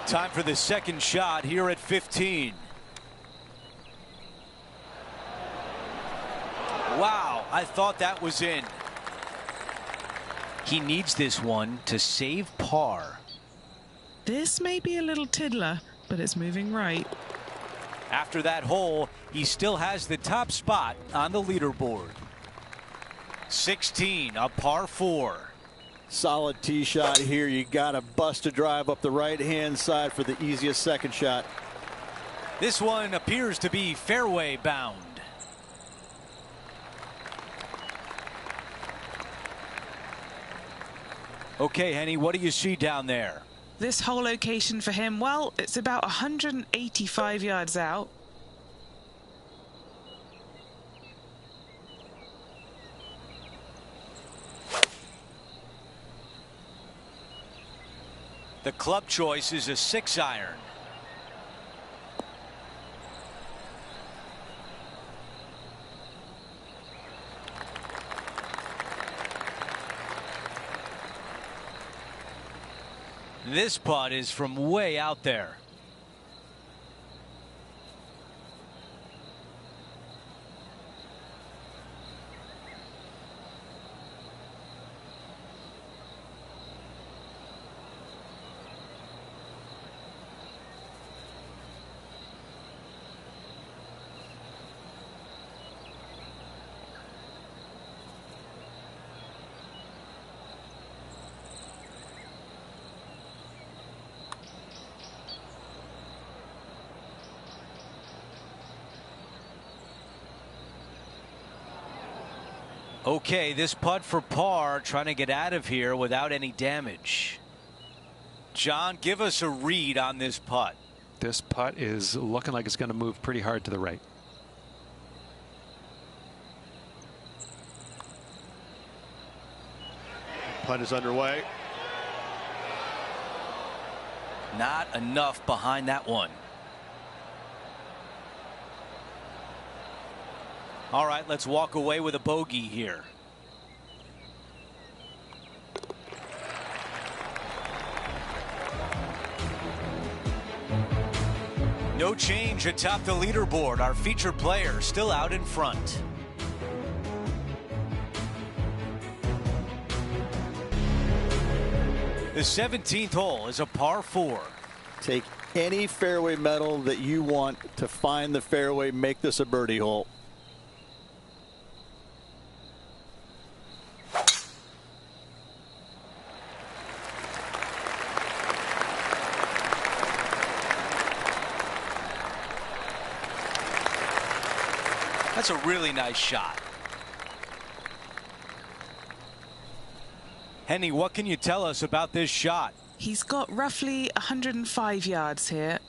Time for the second shot here at 15. Wow, I thought that was in. He needs this one to save par. This may be a little tiddler, but it's moving right. After that hole, he still has the top spot on the leaderboard. 16, a par 4. Solid tee shot here. You got to bust a drive up the right-hand side for the easiest second shot. This one appears to be fairway bound. Okay, Henny, what do you see down there? This whole location for him, well, it's about 185 yards out. The club choice is a 6-iron. This putt is from way out there. Okay, this putt for par, trying to get out of here without any damage. John, give us a read on this putt. This putt is looking like it's going to move pretty hard to the right. Putt is underway. Not enough behind that one. All right, let's walk away with a bogey here. No change atop the leaderboard. Our featured player still out in front. The 17th hole is a par 4. Take any fairway metal that you want to find the fairway. Make this a birdie hole. That's a really nice shot. Henny, what can you tell us about this shot? He's got roughly 105 yards here.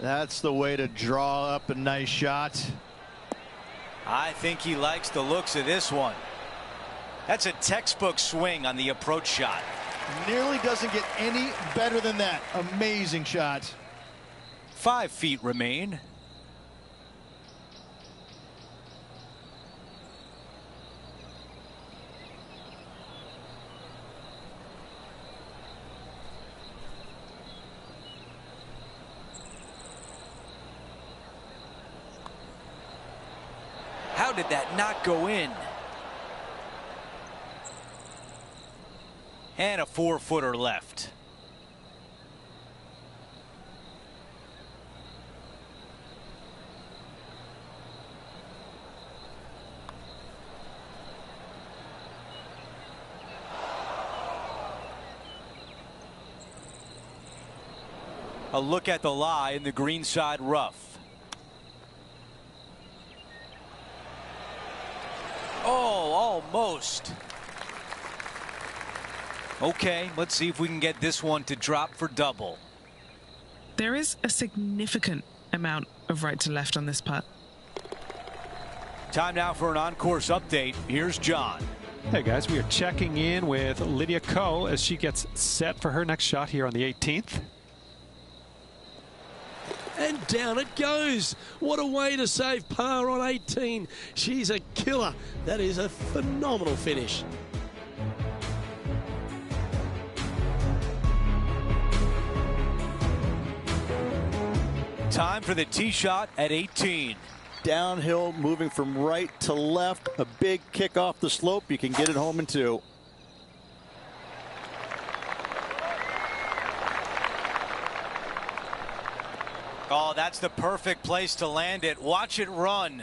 That's the way to draw up a nice shot. I think he likes the looks of this one. That's a textbook swing on the approach shot. Nearly doesn't get any better than that. Amazing shot. 5 feet remain. How did that not go in? And a 4-footer left. A look at the lie in the greenside rough. Oh, almost. Okay, let's see if we can get this one to drop for double. There is a significant amount of right to left on this putt. Time now for an on-course update. Here's John. Hey guys, we are checking in with Lydia Ko as she gets set for her next shot here on the 18th. And down it goes. What a way to save par on 18. She's a killer. That is a phenomenal finish. Time for the tee shot at 18. Downhill, moving from right to left. A big kick off the slope. You can get it home in 2. Oh, that's the perfect place to land it. Watch it run.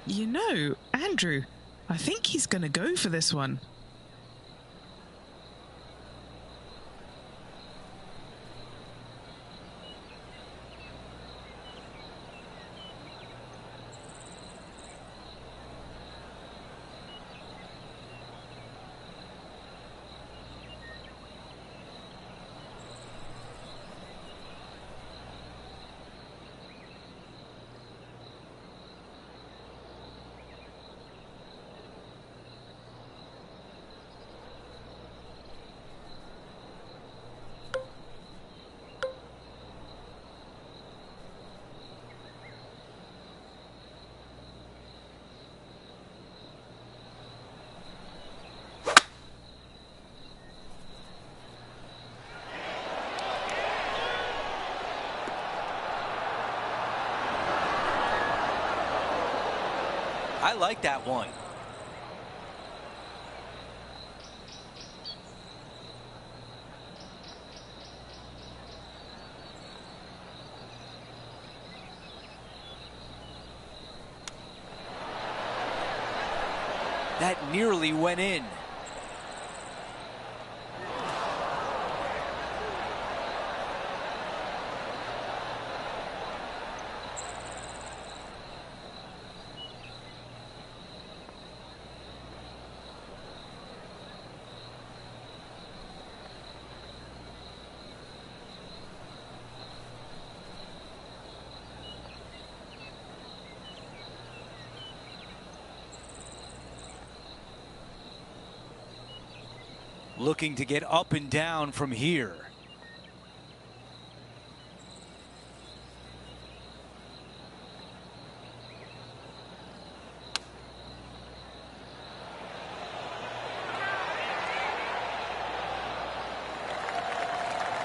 You know, Andrew, I think he's going to go for this one. I like that one. That nearly went in. Looking to get up and down from here.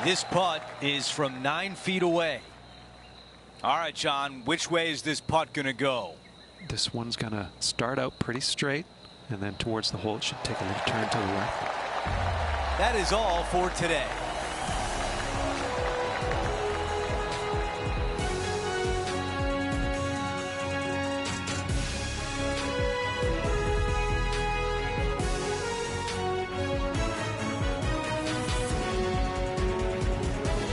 This putt is from 9 feet away. All right, John, which way is this putt going to go? This one's going to start out pretty straight, and then towards the hole it should take a little turn to the left. That is all for today.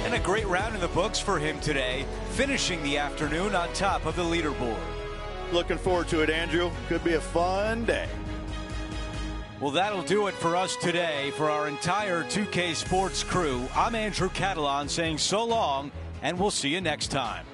And a great round in the books for him today, finishing the afternoon on top of the leaderboard. Looking forward to it, Andrew. Could be a fun day. Well, that'll do it for us today. For our entire 2K Sports crew, I'm Andrew Catalan saying so long, and we'll see you next time.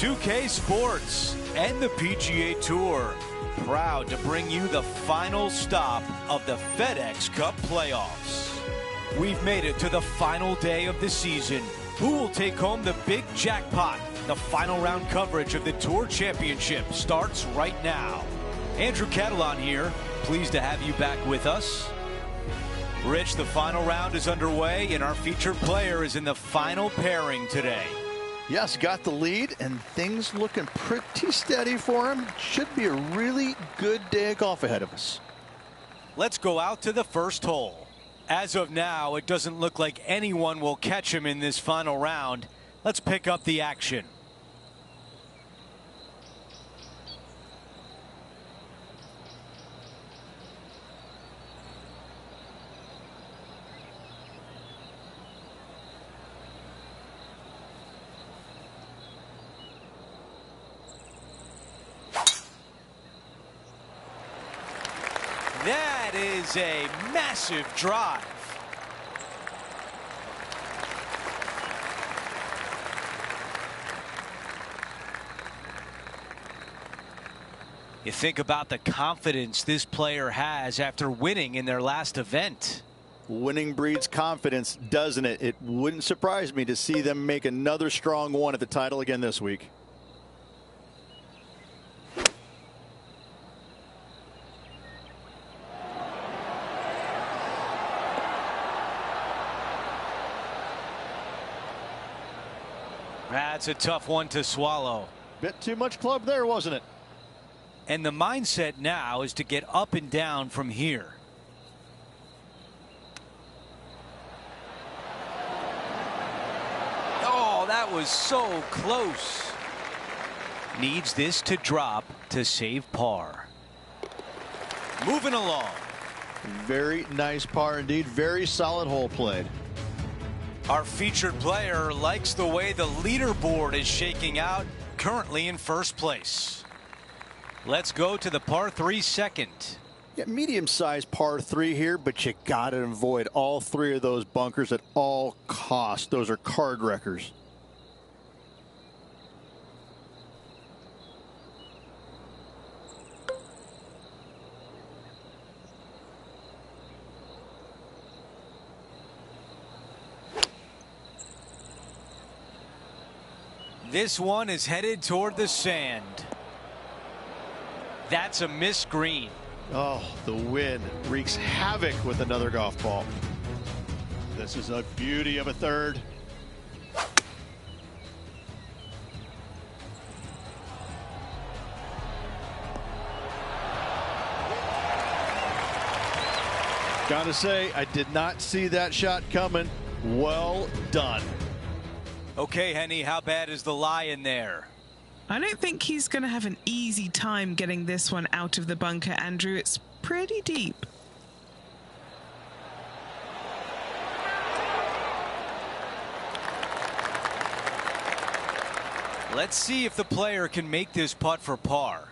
.2K Sports and the PGA Tour, proud to bring you the final stop of the FedEx Cup playoffs. We've made it to the final day of the season. Who will take home the big jackpot? The final round coverage of the Tour Championship starts right now. Andrew Catalan here, pleased to have you back with us. Rich, the final round is underway, and our featured player is in the final pairing today. Yes, got the lead, and things looking pretty steady for him. Should be a really good day of golf ahead of us. Let's go out to the first hole. As of now, it doesn't look like anyone will catch him in this final round. Let's pick up the action. That is a massive drive. You think about the confidence this player has after winning in their last event. Winning breeds confidence, doesn't it? It wouldn't surprise me to see them make another strong one at the title again this week. That's a tough one to swallow. Bit too much club there, wasn't it? And the mindset now is to get up and down from here. Oh, that was so close. Needs this to drop to save par. Moving along. Very nice par indeed. Very solid hole played. Our featured player likes the way the leaderboard is shaking out, currently in first place. Let's go to the par 3 second. Yeah, medium-sized par 3 here, but you got to avoid all three of those bunkers at all costs. Those are card wreckers. This one is headed toward the sand. That's a missed green. Oh, the wind wreaks havoc with another golf ball. This is a beauty of a third. Gotta say, I did not see that shot coming. Well done. Okay, Henny, how bad is the lie in there? I don't think he's going to have an easy time getting this one out of the bunker, Andrew. It's pretty deep. Let's see if the player can make this putt for par.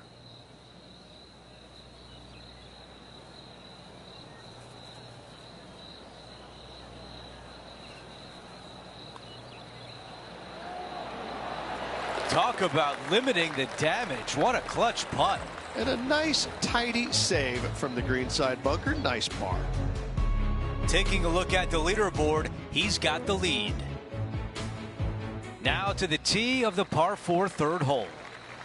Talk about limiting the damage. What a clutch putt. And a nice, tidy save from the greenside bunker. Nice par. Taking a look at the leaderboard, he's got the lead. Now to the tee of the par 4 third hole.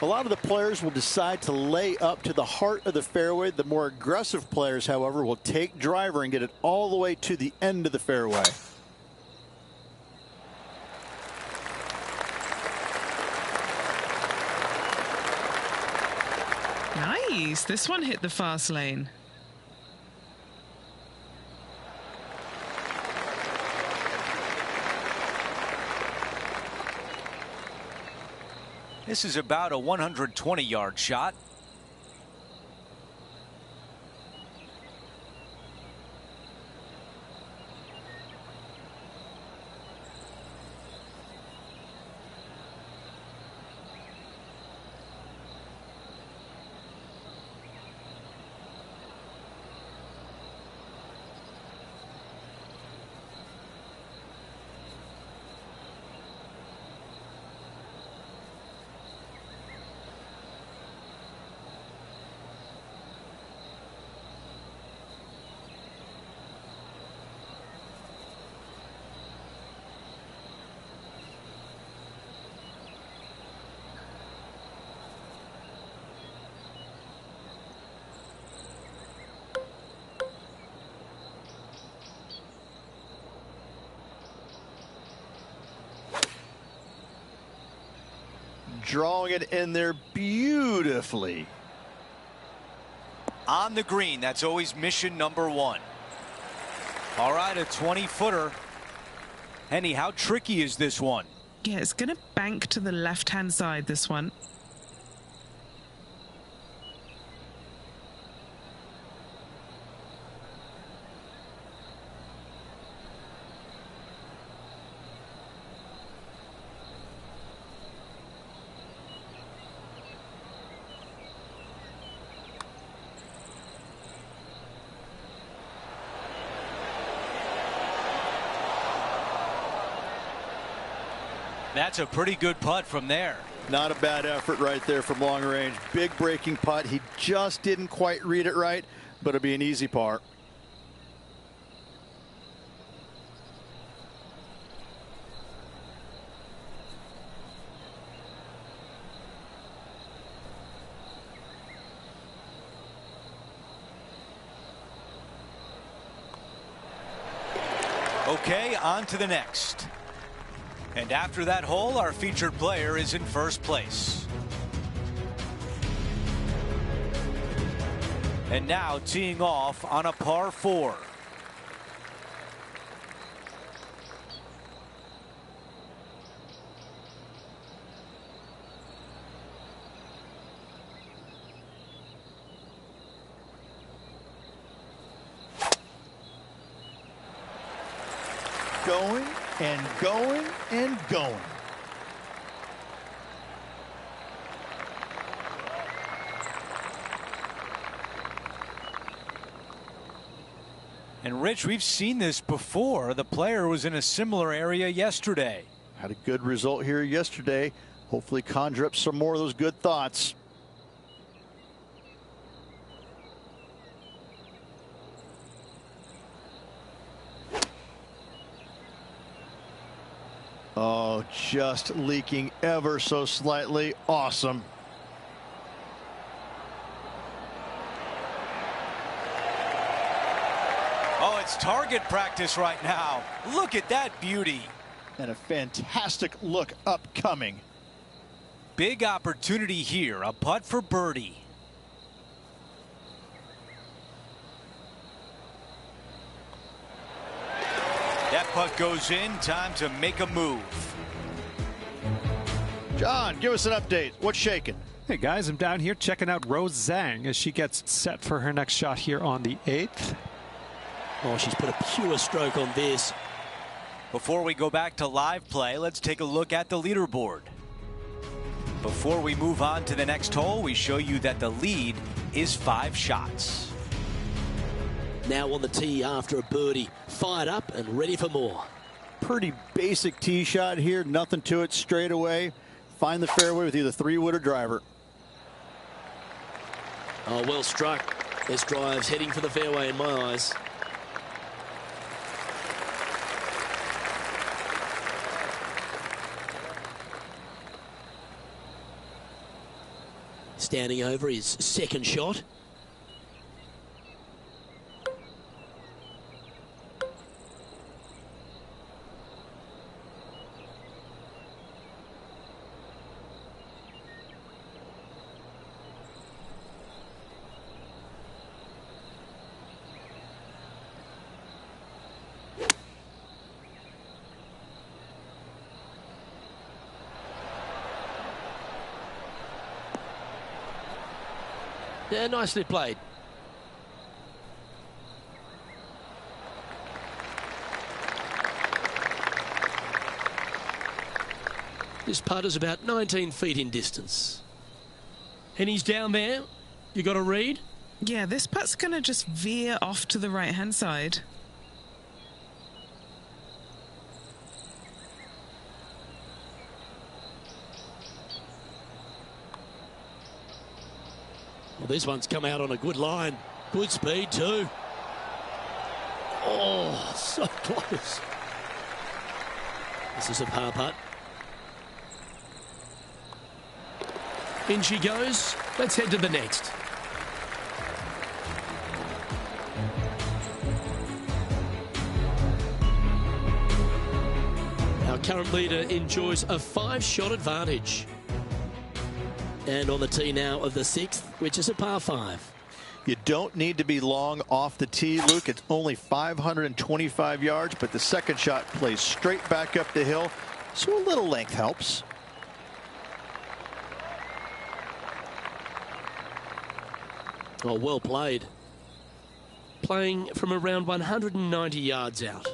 A lot of the players will decide to lay up to the heart of the fairway. The more aggressive players, however, will take driver and get it all the way to the end of the fairway. Nice. This one hit the fast lane. This is about a 120-yard shot. Drawing it in there beautifully. On the green, that's always mission number one. All right, a 20-footer. Henny, how tricky is this one? Yeah, it's going to bank to the left-hand side, this one. That's a pretty good putt from there. Not a bad effort right there from long range. Big breaking putt. He just didn't quite read it right, but it'll be an easy par. Okay, on to the next. And after that hole, our featured player is in first place. And now teeing off on a par 4. Going and going and going. And Rich, we've seen this before. The player was in a similar area yesterday. Had a good result here yesterday. Hopefully conjure up some more of those good thoughts. Oh, just leaking ever so slightly. Awesome. Oh, it's target practice right now. Look at that beauty. And a fantastic look upcoming. Big opportunity here. A putt for birdie. That putt goes in. Time to make a move. John, give us an update. What's shaking? Hey guys, I'm down here checking out Rose Zhang as she gets set for her next shot here on the 8th. Oh, she's put a pure stroke on this. Before we go back to live play, let's take a look at the leaderboard. Before we move on to the next hole, we show you that the lead is 5 shots. Now on the tee after a birdie. Fired up and ready for more. Pretty basic tee shot here. Nothing to it. Straight away. Find the fairway with either 3-wood or driver. Oh, well struck. This drive's heading for the fairway in my eyes. Standing over his second shot. Yeah, nicely played. This putt is about 19 feet in distance. And he's down there. You got a read? Yeah, this putt's going to just veer off to the right-hand side. Well, this one's come out on a good line. Good speed too. Oh, so close. This is a par putt. In she goes. Let's head to the next. Our current leader enjoys a 5-shot advantage. And on the tee now of the 6th, which is a par 5. You don't need to be long off the tee, Luke. It's only 525 yards, but the second shot plays straight back up the hill, so a little length helps. Oh, well played. Playing from around 190 yards out.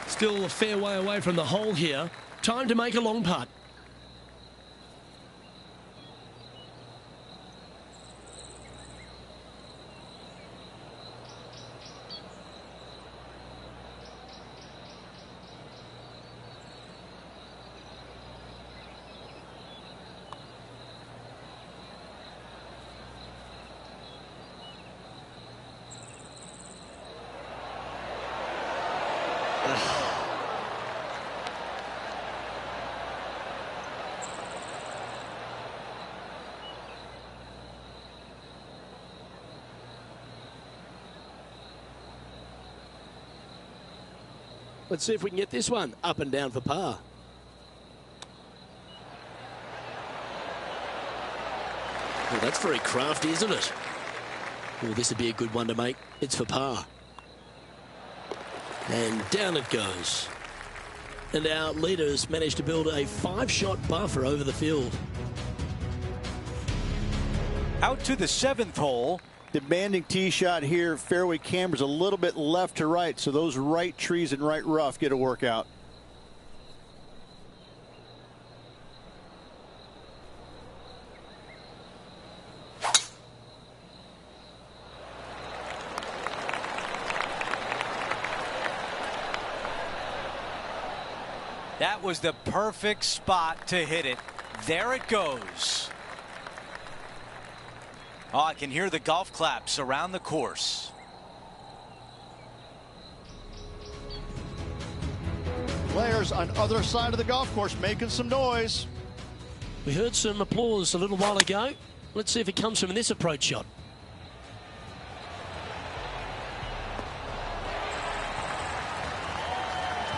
Still a fair way away from the hole here. Time to make a long putt. Let's see if we can get this one up and down for par. Well, that's very crafty, isn't it? Well, this would be a good one to make. It's for par. And down it goes. And our leaders managed to build a 5-shot buffer over the field. Out to the 7th hole. Demanding tee shot here. Fairway cambers a little bit left to right, so those right trees and right rough get a workout. That was the perfect spot to hit it. There it goes. Oh, I can hear the golf claps around the course. Players on other side of the golf course making some noise. We heard some applause a little while ago. Let's see if it comes from this approach shot.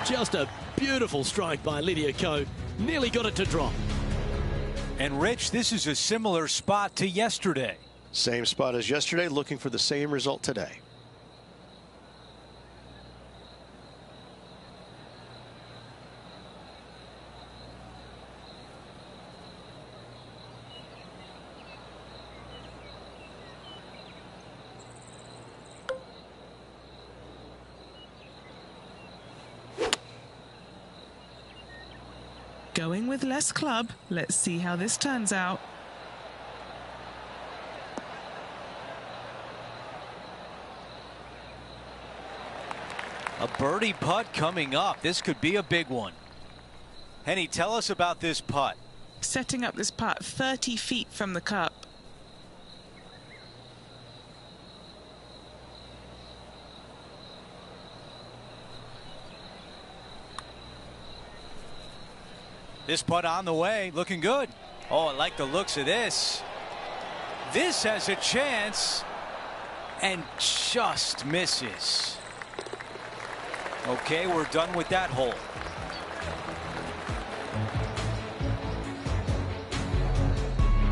Just a beautiful strike by Lydia Ko. Nearly got it to drop. And Rich, this is a similar spot to yesterday. Same spot as yesterday, looking for the same result today. Going with less club. Let's see how this turns out. A birdie putt coming up. This could be a big one. Henny, tell us about this putt. Setting up this putt 30 feet from the cup. This putt on the way, looking good. Oh, I like the looks of this. This has a chance and just misses. Okay, we're done with that hole.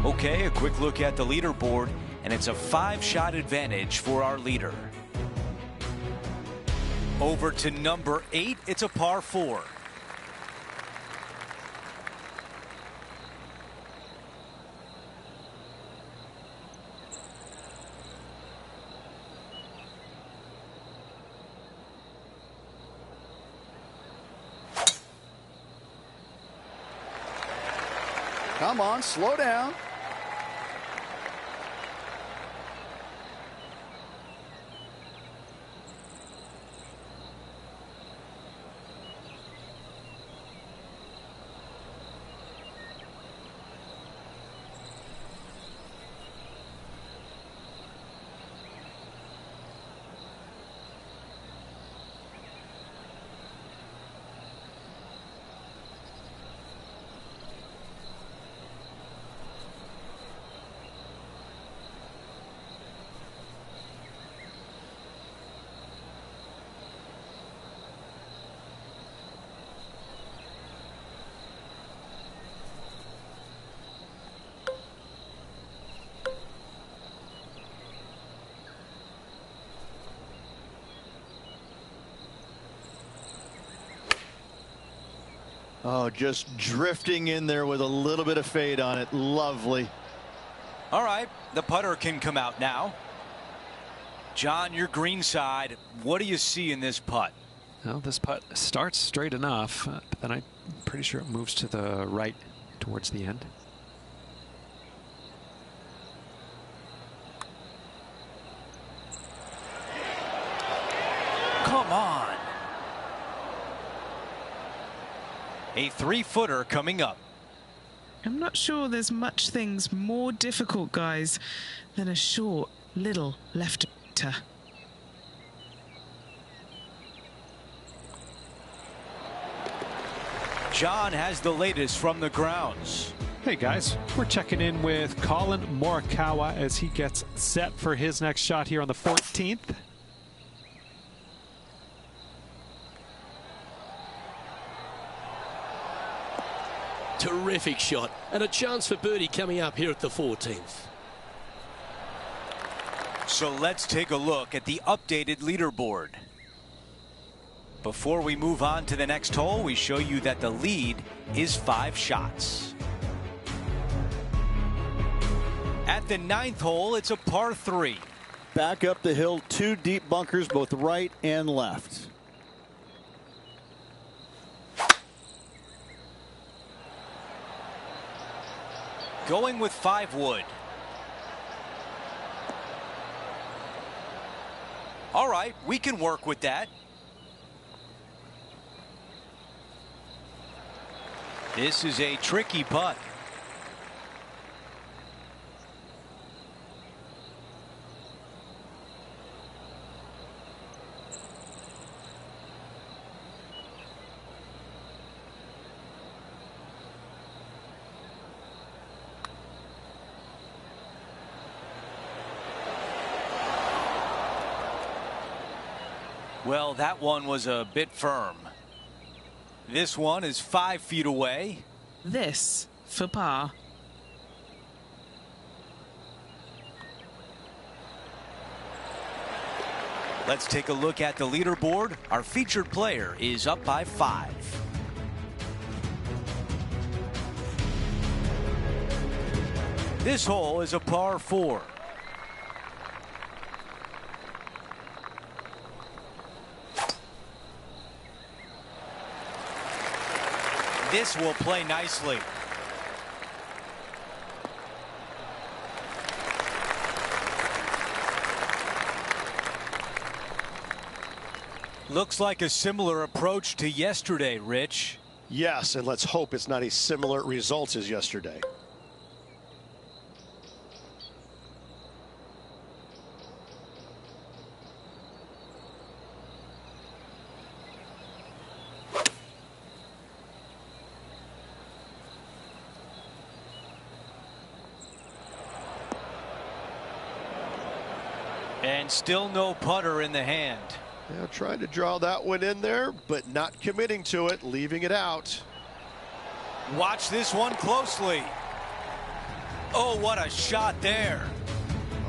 Okay, a quick look at the leaderboard, and it's a 5-shot advantage for our leader. Over to number 8, it's a par 4. Come on, slow down. Oh, just drifting in there with a little bit of fade on it. Lovely. All right, the putter can come out now. John, your green side, what do you see in this putt? Well, this putt starts straight enough, but then I'm pretty sure it moves to the right towards the end. Come on. A 3-footer coming up. I'm not sure there's much things more difficult, guys, than a short, little left-footer. John has the latest from the grounds. Hey guys, we're checking in with Colin Morikawa as he gets set for his next shot here on the 14th. Terrific shot and a chance for birdie coming up here at the 14th. So let's take a look at the updated leaderboard. Before we move on to the next hole, we show you that the lead is 5 shots. At the 9th hole, it's a par 3. Back up the hill, 2 deep bunkers, both right and left. Going with 5 wood. All right, we can work with that. This is a tricky putt. Well, that one was a bit firm. This one is 5 feet away. This for par. Let's take a look at the leaderboard. Our featured player is up by 5. This hole is a par 4. This will play nicely. Looks like a similar approach to yesterday, Rich. Yes, and let's hope it's not as similar results as yesterday. And still no putter in the hand. Yeah, trying to draw that one in there, but not committing to it, leaving it out. Watch this one closely. Oh, what a shot there.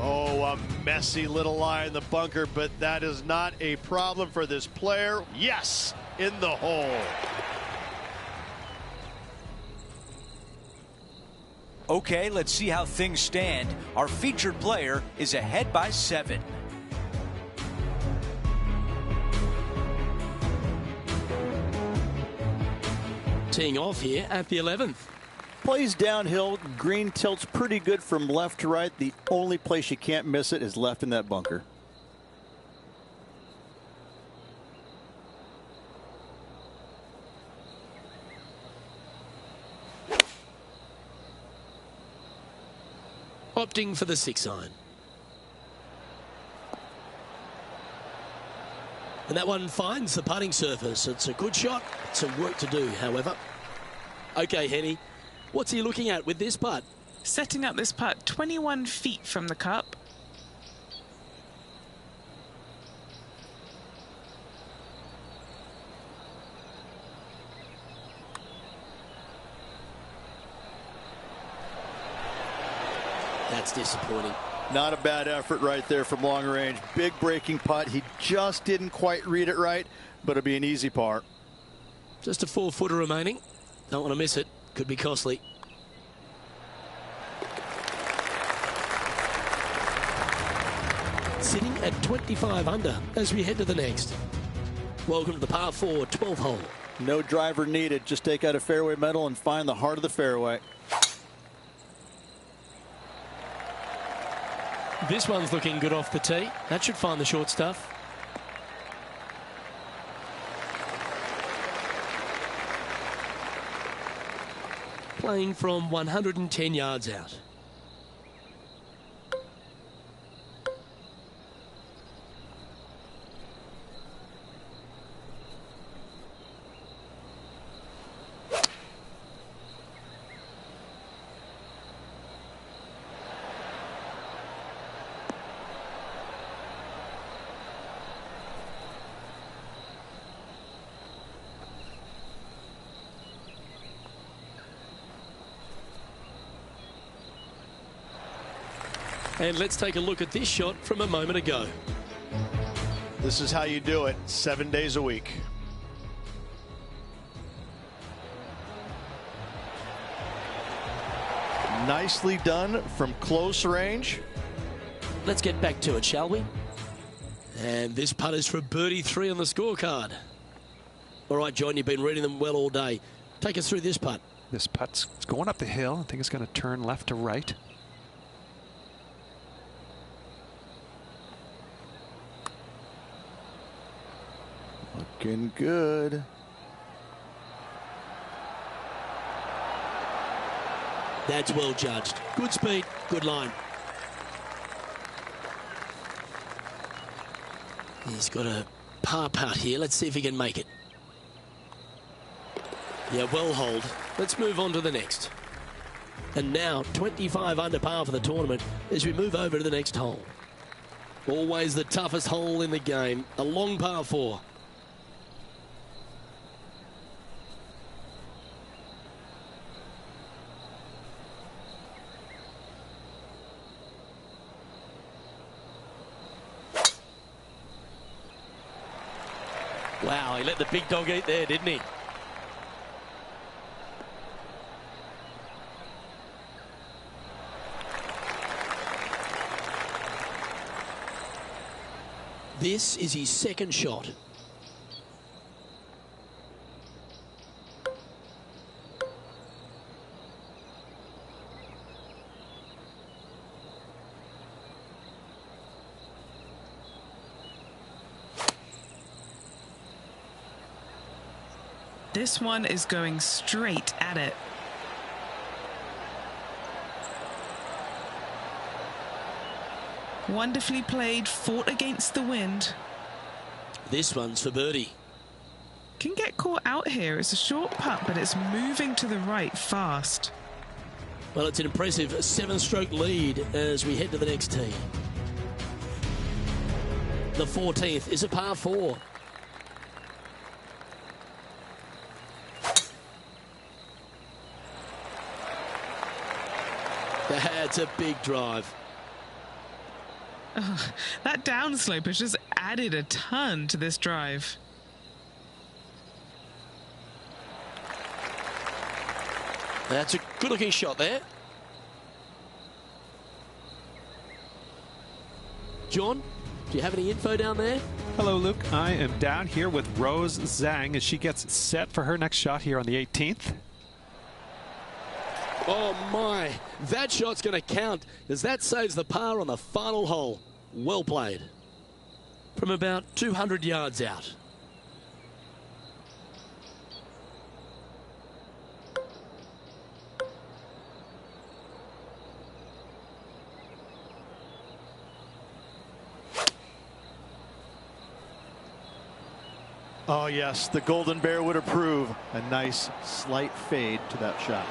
Oh, a messy little lie in the bunker, but that is not a problem for this player. Yes, in the hole. Okay, let's see how things stand. Our featured player is ahead by 7. Teeing off here at the 11th. Plays downhill. Green tilts pretty good from left to right. The only place you can't miss it is left in that bunker. Opting for the 6-iron. And that one finds the putting surface. It's a good shot. Some work to do, however. Okay, Henny, what's he looking at with this putt? Setting up this putt 21 feet from the cup. That's disappointing. Not a bad effort right there from long range. Big breaking putt. He just didn't quite read it right, but it'll be an easy par. Just a 4-footer remaining. Don't want to miss it. Could be costly. Sitting at 25 under as we head to the next. Welcome to the par 4 12th hole. No driver needed. Just take out a fairway metal and find the heart of the fairway. This one's looking good off the tee. That should find the short stuff. Playing from 110 yards out. And let's take a look at this shot from a moment ago. This is how you do it 7 days a week. Nicely done from close range. Let's get back to it, shall we? And this putt is for birdie 3 on the scorecard. All right, John, you've been reading them well all day. Take us through this putt. This putt's going up the hill. I think it's going to turn left to right. Looking good. That's well judged. Good speed, good line. He's got a par putt here. Let's see if he can make it. Yeah, well hold. Let's move on to the next. And now 25 under par for the tournament as we move over to the next hole. Always the toughest hole in the game. A long par 4. Wow, he let the big dog eat there, didn't he? This is his second shot. This one is going straight at it. Wonderfully played, fought against the wind. This one's for birdie. Can get caught out here. It's a short putt, but it's moving to the right fast. Well, it's an impressive 7-stroke lead as we head to the next tee. The 14th is a par 4. That's a big drive. Oh, that downslope has just added a ton to this drive. That's a good-looking shot there. John, do you have any info down there? Hello, Luke. I am down here with Rose Zhang as she gets set for her next shot here on the 18th. Oh my, that shot's going to count as that saves the par on the final hole. Well played. From about 200 yards out. Oh yes, the Golden Bear would approve. A nice slight fade to that shot.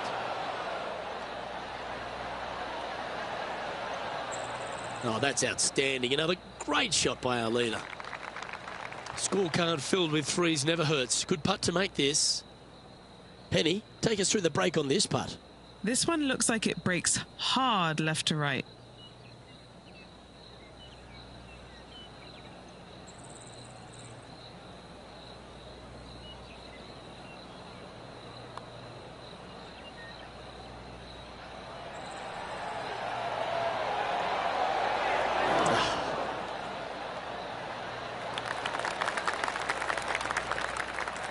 Oh, that's outstanding. Another great shot by our leader. Scorecard filled with threes never hurts. Good putt to make this. Penny, take us through the break on this putt. This one looks like it breaks hard left to right.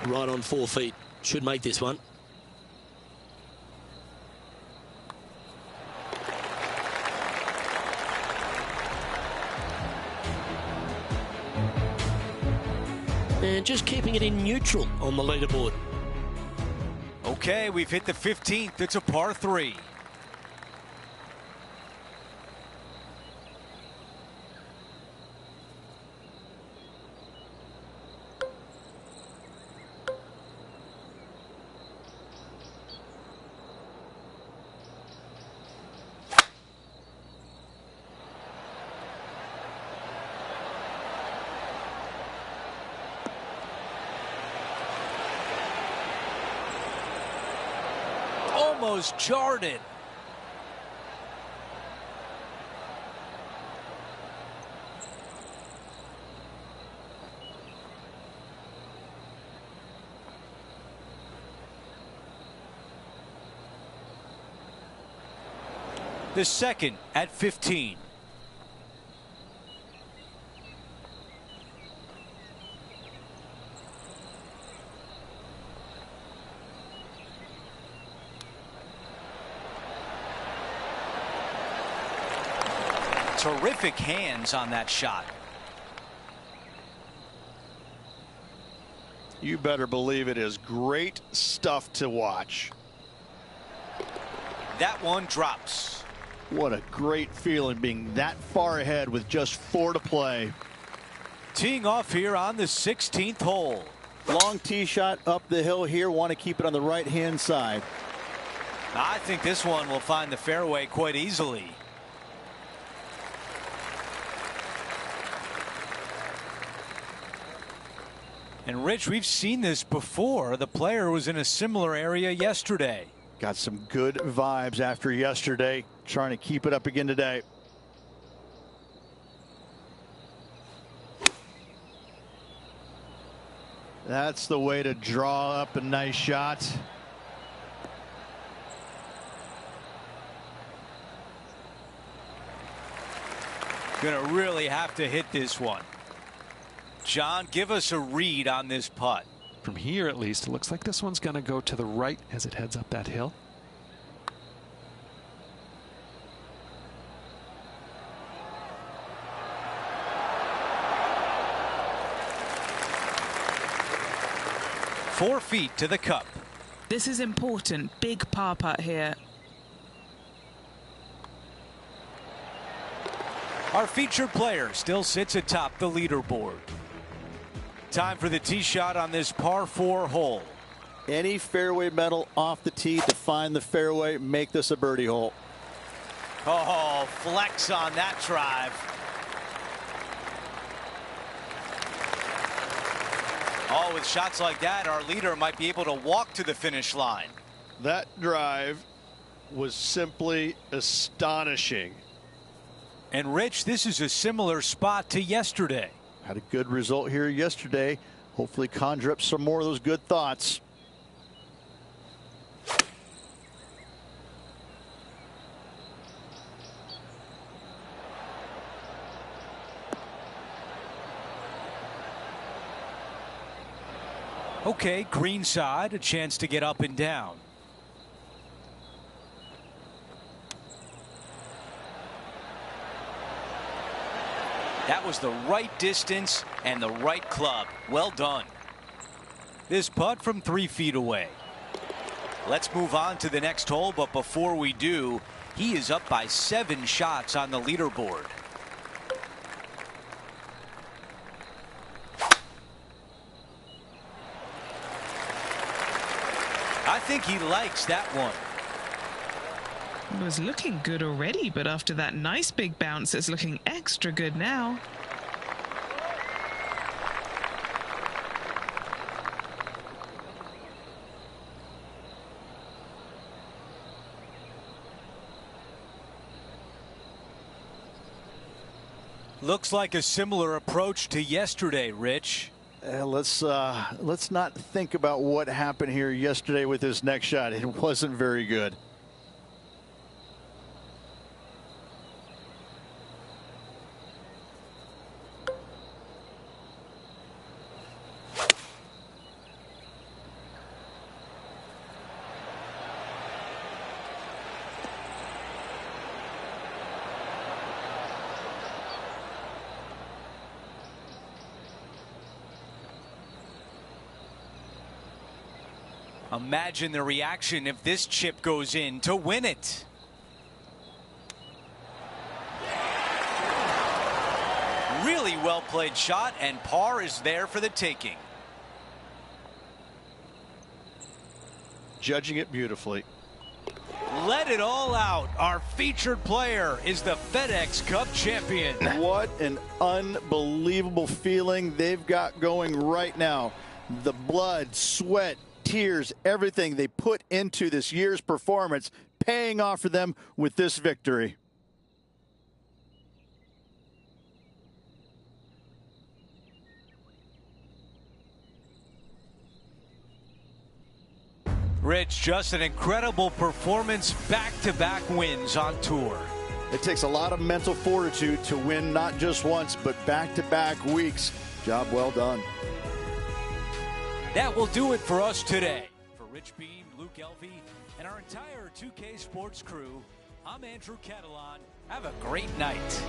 Right on 4 feet. Should make this one. And just keeping it in neutral on the leaderboard. Okay, we've hit the 15th. It's a par 3. Almost jarred it. The second at 15. Terrific hands on that shot. You better believe it is great stuff to watch. That one drops. What a great feeling being that far ahead with just 4 to play. Teeing off here on the 16th hole. Long tee shot up the hill here. Want to keep it on the right-hand side. I think this one will find the fairway quite easily. And Rich, we've seen this before. The player was in a similar area yesterday. Got some good vibes after yesterday. Trying to keep it up again today. That's the way to draw up a nice shot. Gonna really have to hit this one. John, give us a read on this putt. From here, at least, it looks like this one's going to go to the right as it heads up that hill. Four feet to the cup. This is important. Big par putt here. Our featured player still sits atop the leaderboard. Time for the tee shot on this par 4 hole. Any fairway metal off the tee to find the fairway, make this a birdie hole. Oh, flex on that drive. Oh, with shots like that, our leader might be able to walk to the finish line. That drive was simply astonishing. And Rich, this is a similar spot to yesterday. Had a good result here yesterday. Hopefully conjure up some more of those good thoughts. Okay, green side, a chance to get up and down. That was the right distance and the right club. Well done. This putt from 3 feet away. Let's move on to the next hole, but before we do, he is up by 7 shots on the leaderboard. I think he likes that one. It was looking good already, but after that nice big bounce, it's looking extra good now. Looks like a similar approach to yesterday, Rich. Let's not think about what happened here yesterday with this next shot. It wasn't very good. Imagine the reaction if this chip goes in to win it. Really well played shot, and par is there for the taking. Judging it beautifully. Let it all out. Our featured player is the FedEx Cup champion. What an unbelievable feeling they've got going right now. The blood, sweat, tears, everything they put into this year's performance paying off for them with this victory. Rich, just an incredible performance, back-to-back wins on tour. It takes a lot of mental fortitude to win not just once, but back-to-back weeks. Job well done. That will do it for us today. For Rich Beam, Luke Elvey, and our entire 2K Sports crew, I'm Andrew Catalan. Have a great night.